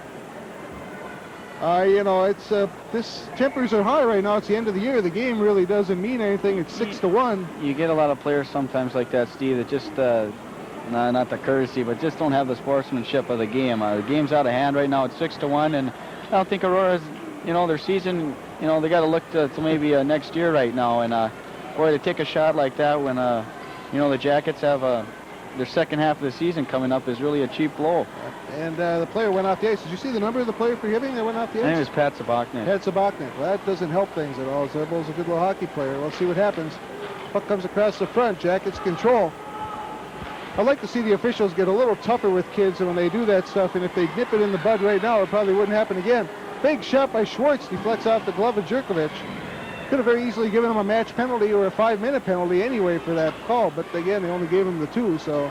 You know, it's this tempers are high right now. It's the end of the year. The game really doesn't mean anything. It's 6-1. You get a lot of players sometimes like that, Steve, that just, not the courtesy, but just don't have the sportsmanship of the game. The game's out of hand right now. It's 6-1, and I don't think Aurora's, you know, their season, you know, they got to look to maybe next year right now. And boy, to take a shot like that when, you know, the Jackets have their second half of the season coming up is really a cheap blow. And the player went off the ice. Did you see the number of the player for Hibbing that went off the ice? I think it was Pat Sabachnik. Pat Sabachnik. Well, that doesn't help things at all. Zerbo's a good little hockey player. We'll see what happens. Puck comes across the front. Jackets control. I'd like to see the officials get a little tougher with kids when they do that stuff, and if they nip it in the bud right now, it probably wouldn't happen again. Big shot by Schwartz. Deflects off the glove of Jerkovic. Could have very easily given him a match penalty or a 5-minute penalty anyway for that call, but again, they only gave him the 2, so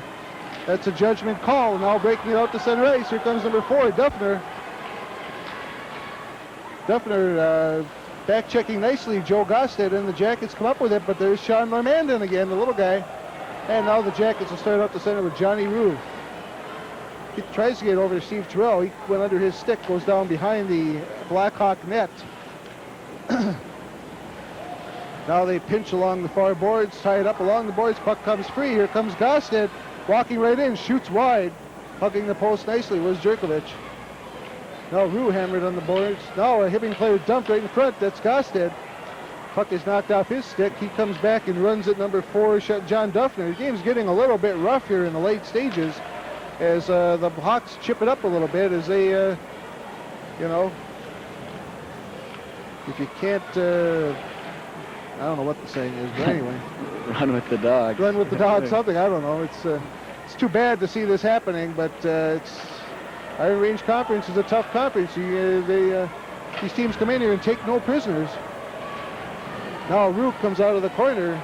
that's a judgment call. Now breaking it out to center ice. Here comes number 4, Duffner. Duffner back checking nicely Joe Gosted, and the Jackets come up with it, but there's Sean Normandin again, the little guy. And now the Jackets will start out the center with Johnny Rue. He tries to get over to Steve Terrell. He went under his stick, goes down behind the Blackhawk net. Now they pinch along the far boards, tie it up along the boards. Puck comes free. Here comes Gosted, walking right in, shoots wide, hugging the post nicely was Jerkovic. Now Rue hammered on the boards. Now a Hibbing player dumped right in front. That's Gosted. Puck is knocked off his stick. He comes back and runs at number 4, John Duffner. The game's getting a little bit rough here in the late stages as the Hawks chip it up a little bit as they, you know, if you can't, I don't know what the saying is, but anyway. Run with the dog. Run with the dog, something, I don't know. It's too bad to see this happening, but Iron Range Conference is a tough conference. These teams come in here and take no prisoners. Now Rook comes out of the corner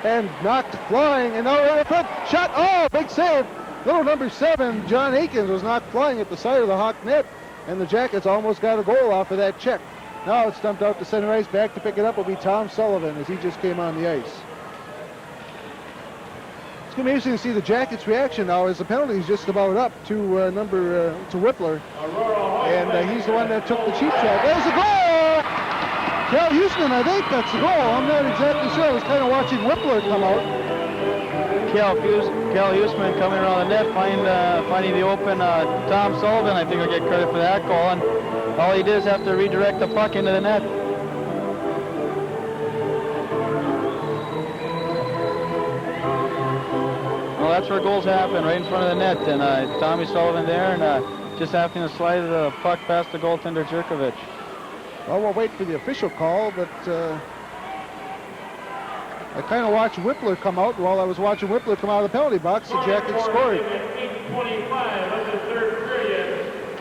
and knocked flying, and now right in front, shot, oh, big save. Little number 7, John Akins, was knocked flying at the side of the Hawk net, and the Jackets almost got a goal off of that check. Now it's dumped out to center ice. Back to pick it up will be Tom Sullivan as he just came on the ice. It's going to be interesting to see the Jackets' reaction now as the penalty is just about up to to Whippler, and he's the one that took the cheap shot. There's a goal! Cal Huseman, I think that's the goal. I'm not exactly sure. I was kind of watching Whippler come out. Cal Huseman coming around the net, finding the open Tom Sullivan. I think I'll get credit for that goal. And all he did is have to redirect the puck into the net. Well, that's where goals happen, right in front of the net. And Tommy Sullivan there, and just having to slide the puck past the goaltender Jerkovic. Well, we'll wait for the official call, but I kind of watched Whippler come out. While I was watching Whippler come out of the penalty box, the Jackets scored.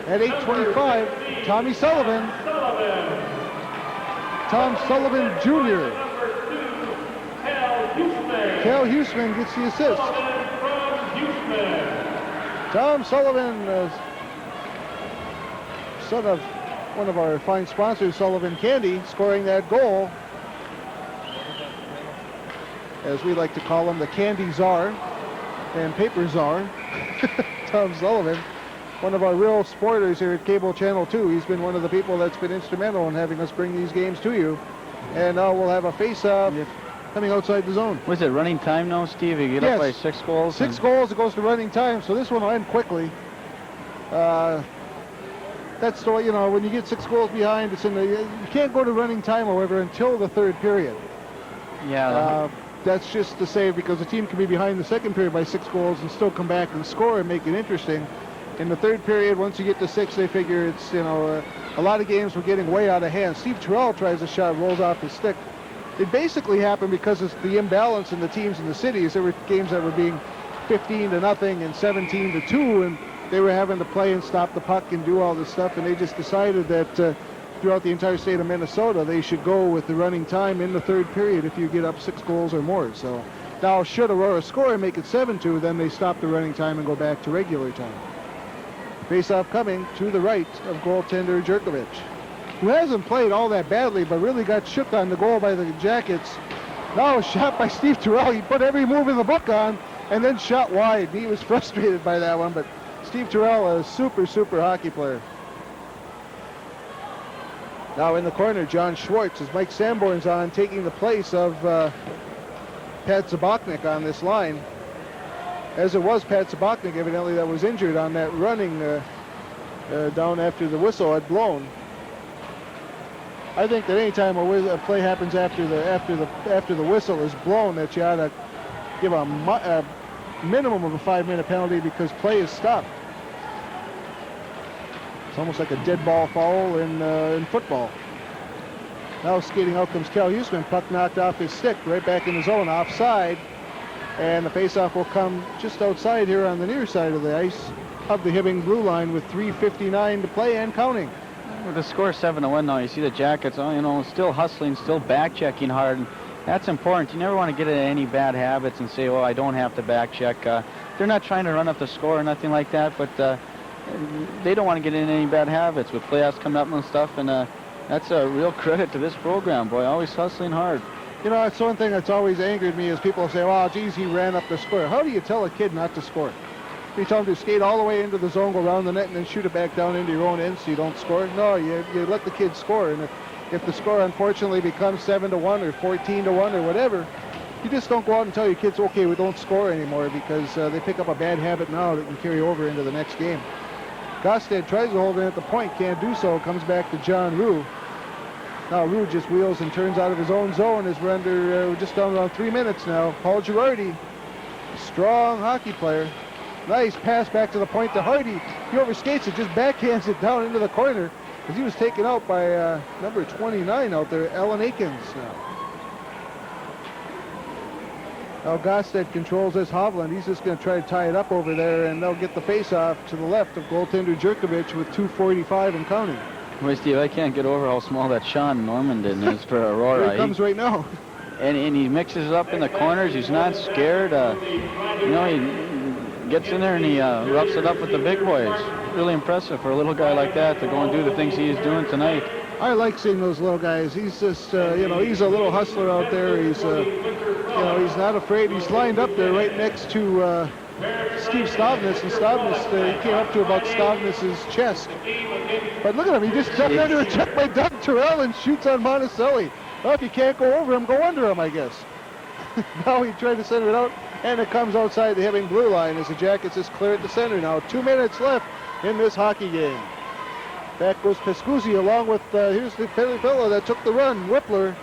At 8:25, Tommy Sullivan. Tom Sullivan Jr. Cal Huseman gets the assist. Tom Sullivan, son of one of our fine sponsors, Sullivan Candy, scoring that goal. As we like to call him, the Candy Czar and Paper Czar. Tom Sullivan, one of our real supporters here at Cable Channel 2. He's been one of the people that's been instrumental in having us bring these games to you. And now we'll have a face-off coming outside the zone. Was it running time now, Steve? You get up by 6 goals? 6 goals, it goes to running time, so this one will end quickly. That's the way, you know, when you get 6 goals behind, it's in the, you can't go to running time, however, until the 3rd period. Yeah. That's just to say because the team can be behind the 2nd period by 6 goals and still come back and score and make it interesting. In the 3rd period, once you get to 6, they figure it's, you know, a lot of games were getting way out of hand. Steve Terrell tries a shot, rolls off his stick. It basically happened because of the imbalance in the teams in the cities. There were games that were being 15-0 and 17-2, and they were having to play and stop the puck and do all this stuff, and they just decided that throughout the entire state of Minnesota, they should go with the running time in the 3rd period if you get up 6 goals or more. So now should Aurora score and make it 7-2, then they stop the running time and go back to regular time. Face-off coming to the right of goaltender Jerkovic, who hasn't played all that badly, but really got shook on the goal by the Jackets. Now a shot by Steve Terrell. He put every move in the book on and then shot wide. He was frustrated by that one, but Steve Terrell, a super hockey player. Now in the corner, John Schwartz, as Mike Sanborn's on, taking the place of Pat Zabotnik on this line. As it was Pat Zabotnik, evidently, that was injured on that running down after the whistle had blown. I think that any time a play happens after the whistle is blown, that you ought to give a minimum of a 5-minute penalty because play is stopped. It's almost like a dead ball foul in football. Now skating out comes Cal Huseman. Puck knocked off his stick, right back in the zone, offside. And the faceoff will come just outside here on the near side of the ice of the Hibbing blue line with 3:59 to play and counting. With the score 7-1 now, you see the Jackets, still hustling, still back checking hard. And that's important. You never want to get into any bad habits and say, "Oh, I don't have to back check." They're not trying to run up the score or nothing like that, but they don't want to get into any bad habits with playoffs coming up and stuff. And that's a real credit to this program, boy. Always hustling hard. You know, it's one thing that's always angered me is people say, "Well, geez, he ran up the score." How do you tell a kid not to score? You tell him to skate all the way into the zone, go around the net, and then shoot it back down into your own end so you don't score? No, you let the kid score. And if the score unfortunately becomes 7-1 or 14-1 or whatever, you just don't go out and tell your kids, "Okay, we don't score anymore," because they pick up a bad habit now that can carry over into the next game. Gostad tries to hold it at the point, can't do so. Comes back to John Rue. Now Rue just wheels and turns out of his own zone as we're under just down around 3 minutes now. Paul Girardi, strong hockey player. Nice pass back to the point to Hardy. He overskates it, just backhands it down into the corner as he was taken out by number 29 out there, Ellen Akins. Now Gostad controls this Hovland. He's just going to try to tie it up over there, and they'll get the face-off to the left of goaltender Jerkovich with 2:45 and counting. Boy, Steve, I can't get over how small that Sean Normandin is for Aurora. Here he comes right now. And he mixes it up in the corners. He's not scared. He gets in there and he roughs it up with the big boys. Really impressive for a little guy like that to go and do the things he is doing tonight. I like seeing those little guys. He's just, he's a little hustler out there. He's, he's not afraid. He's lined up there right next to Steve Stavnis, and Stavnis, he came up to about Stavnis's chest. But look at him, he just jumped under a check by Doug Terrell and shoots on Monticelli. Well, if you can't go over him, go under him, I guess. Now he tried to send it out, and it comes outside the Hibbing blue line as the Jackets is clear at the center now. 2 minutes left in this hockey game. Back goes Pescuzzi along with, here's the fellow that took the run, Whippler.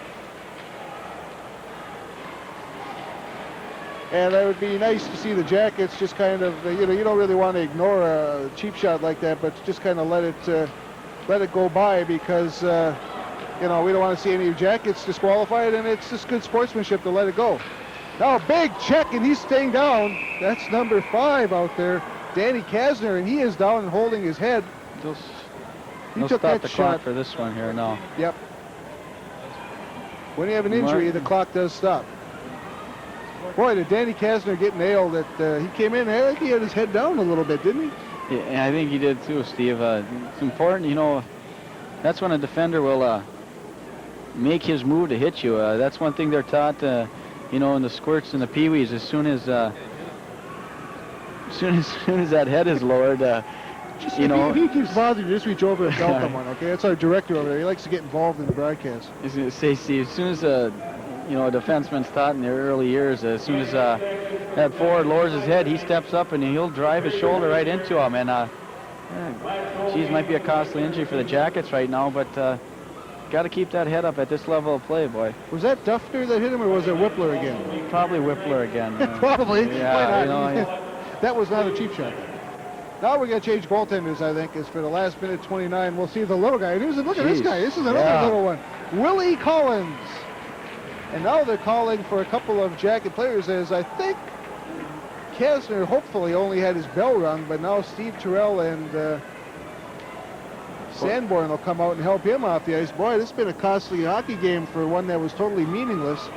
And that would be nice to see the Jackets just kind of, you don't really want to ignore a cheap shot like that, but just kind of let it go by because, we don't want to see any of your Jackets disqualified, and it's just good sportsmanship to let it go. Now, big check, and he's staying down. That's number 5 out there, Danny Kasner, and he is down and holding his head. He'll took stop that the shot clock for this one here now. Yep. When you have an injury, the clock does stop. Boy, did Danny Kasner get nailed. That he came in, I think he had his head down a little bit, didn't he? Yeah, I think he did too, Steve. It's important, that's when a defender will make his move to hit you. That's one thing they're taught, in the squirts and the peewees. As soon as that head is lowered, if he keeps bothering you, just reach over and belt him one, okay? That's our director over there. He likes to get involved in the broadcast. I was going to say, Steve, as soon as a defenseman's taught in their early years, as soon as that forward lowers his head, he steps up and he'll drive his shoulder right into him. And, might be a costly injury for the Jackets right now, but got to keep that head up at this level of play, boy. Was that Duffner that hit him, or was it Whippler again? Probably Whippler again. Probably. Yeah, why not? That was not a cheap shot. Now we're going to change goaltenders, I think, is for the last minute 29. We'll see the little guy. Look at this guy. This is another little one. Willie Collins. And now they're calling for a couple of Jacket players, as I think Kasner hopefully only had his bell rung, but now Steve Terrell and Sanborn will come out and help him off the ice. Boy, this has been a costly hockey game for one that was totally meaningless.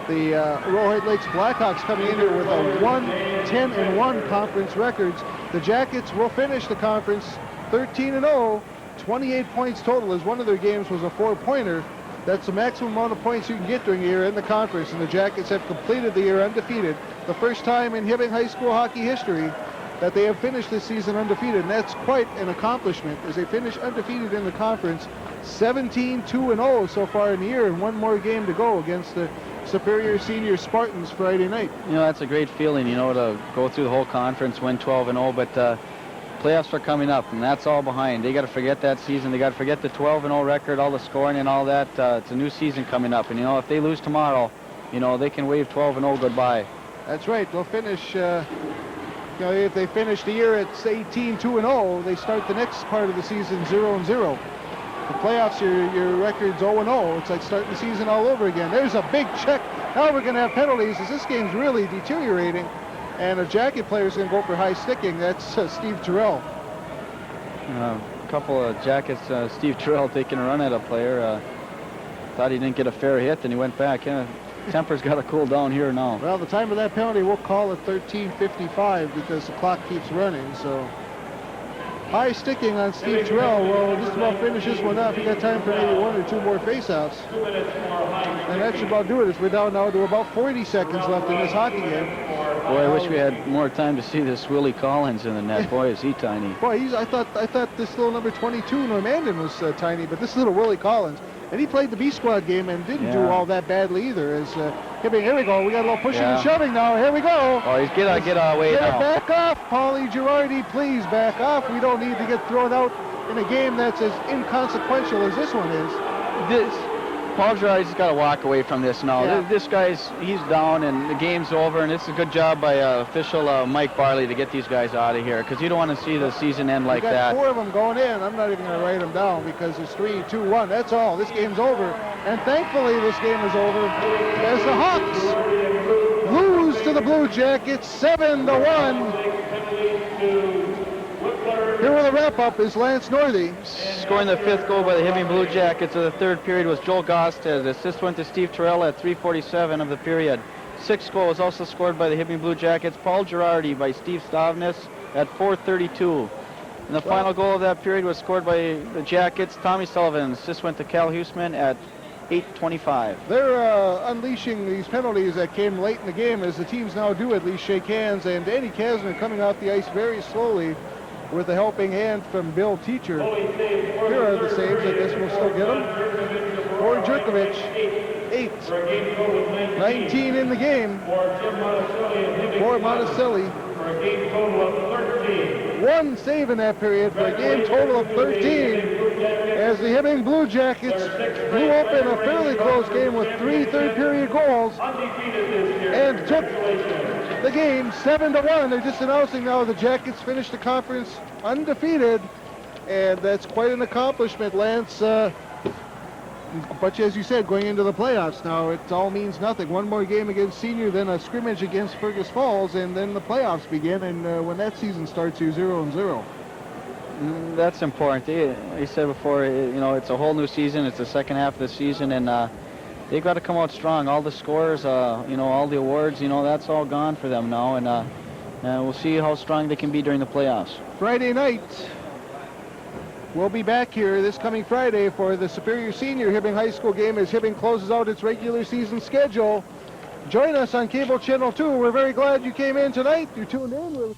The Aurora Hoyt Lakes Blackhawks coming in here with a 1-10-1 conference records. The Jackets will finish the conference 13-0, 28 points total, as one of their games was a 4-pointer. That's the maximum amount of points you can get during a year in the conference, and the Jackets have completed the year undefeated. The first time in Hibbing High School hockey history that they have finished this season undefeated, and that's quite an accomplishment as they finish undefeated in the conference, 17-2-0 so far in the year, and one more game to go against the Superior Senior Spartans Friday night. You know, that's a great feeling, you know, to go through the whole conference, win 12-0, but playoffs are coming up, and that's all behind. They got to forget that season. They got to forget the 12-0 record, all the scoring and all that. It's a new season coming up, and you know, if they lose tomorrow, you know, they can wave 12-0 goodbye. That's right. They'll finish. You know, if they finish the year at 18-2-0, they start the next part of the season 0-0. The playoffs, your record's 0-0. It's like starting the season all over again. There's a big check. Now we're going to have penalties as this game's really deteriorating. And a Jacket player's going to go for high sticking. That's Steve Terrell. A couple of Jackets, Steve Terrell taking a run at a player. Thought he didn't get a fair hit, and he went back. Temper's got to cool down here now. Well, the time of that penalty, we'll call it 13:55 because the clock keeps running. So high sticking on Steve Terrell. Well, just about finish this one up. You got time for maybe one or two more faceoffs. And that should about do it as we're down now to about 40 seconds left in this hockey game. Boy, I wish we had more time to see this Willie Collins in the net. Boy, is he tiny. Boy, I thought this little number 22, Normandin, was tiny, but this little Willie Collins. And he played the B squad game and didn't do all that badly either. As Hibbing, here we go. We got a little pushing and shoving now. Here we go. Oh, he's get away now. Get back off, Paulie Girardi. Please back off. We don't need to get thrown out in a game that's as inconsequential as this one is. Paul Girardi's got to walk away from this now. Yeah. This he's down and the game's over, and it's a good job by official Mike Barley to get these guys out of here, because you don't want to see the season end like that. Four of them going in. I'm not even going to write them down because it's 3-2-1. That's all. This game's over. And thankfully this game is over as the Hawks lose to the Blue Jackets 7-1. Here with the wrap-up is Lance Northey. Scoring the fifth goal by the Hibbing Blue Jackets of the third period was Joel Gosted. The assist went to Steve Terrell at 3:47 of the period. Sixth goal was also scored by the Hibbing Blue Jackets. Paul Girardi by Steve Stavnis at 4:32. And the final goal of that period was scored by the Jackets. Tommy Sullivan. Assist went to Cal Huseman at 8:25. They're unleashing these penalties that came late in the game, as the teams now do at least shake hands. And Danny Kasner coming off the ice very slowly with a helping hand from Bill Teacher. Here are the saves. I guess we'll still get them. For Jerkovich, 8. 19 in the game. For Monticelli. For a game total of 13. One save in that period for a game total of 13. As the Hibbing Blue Jackets blew open a fairly close game with 3 third-period goals and took the game 7-1. They're just announcing now the Jackets finished the conference undefeated, and that's quite an accomplishment, Lance. But as you said, going into the playoffs now, it all means nothing. One more game against Senior, then a scrimmage against Fergus Falls, and then the playoffs begin. And when that season starts, you're 0-0. That's important. He said before, you know, it's a whole new season. It's the second half of the season, and they've got to come out strong. All the scores, you know, all the awards, you know, that's all gone for them now, and we'll see how strong they can be during the playoffs. Friday night, we'll be back here this coming Friday for the Superior Senior Hibbing High School game as Hibbing closes out its regular season schedule. Join us on Cable Channel 2. We're very glad you came in tonight. You tuned in.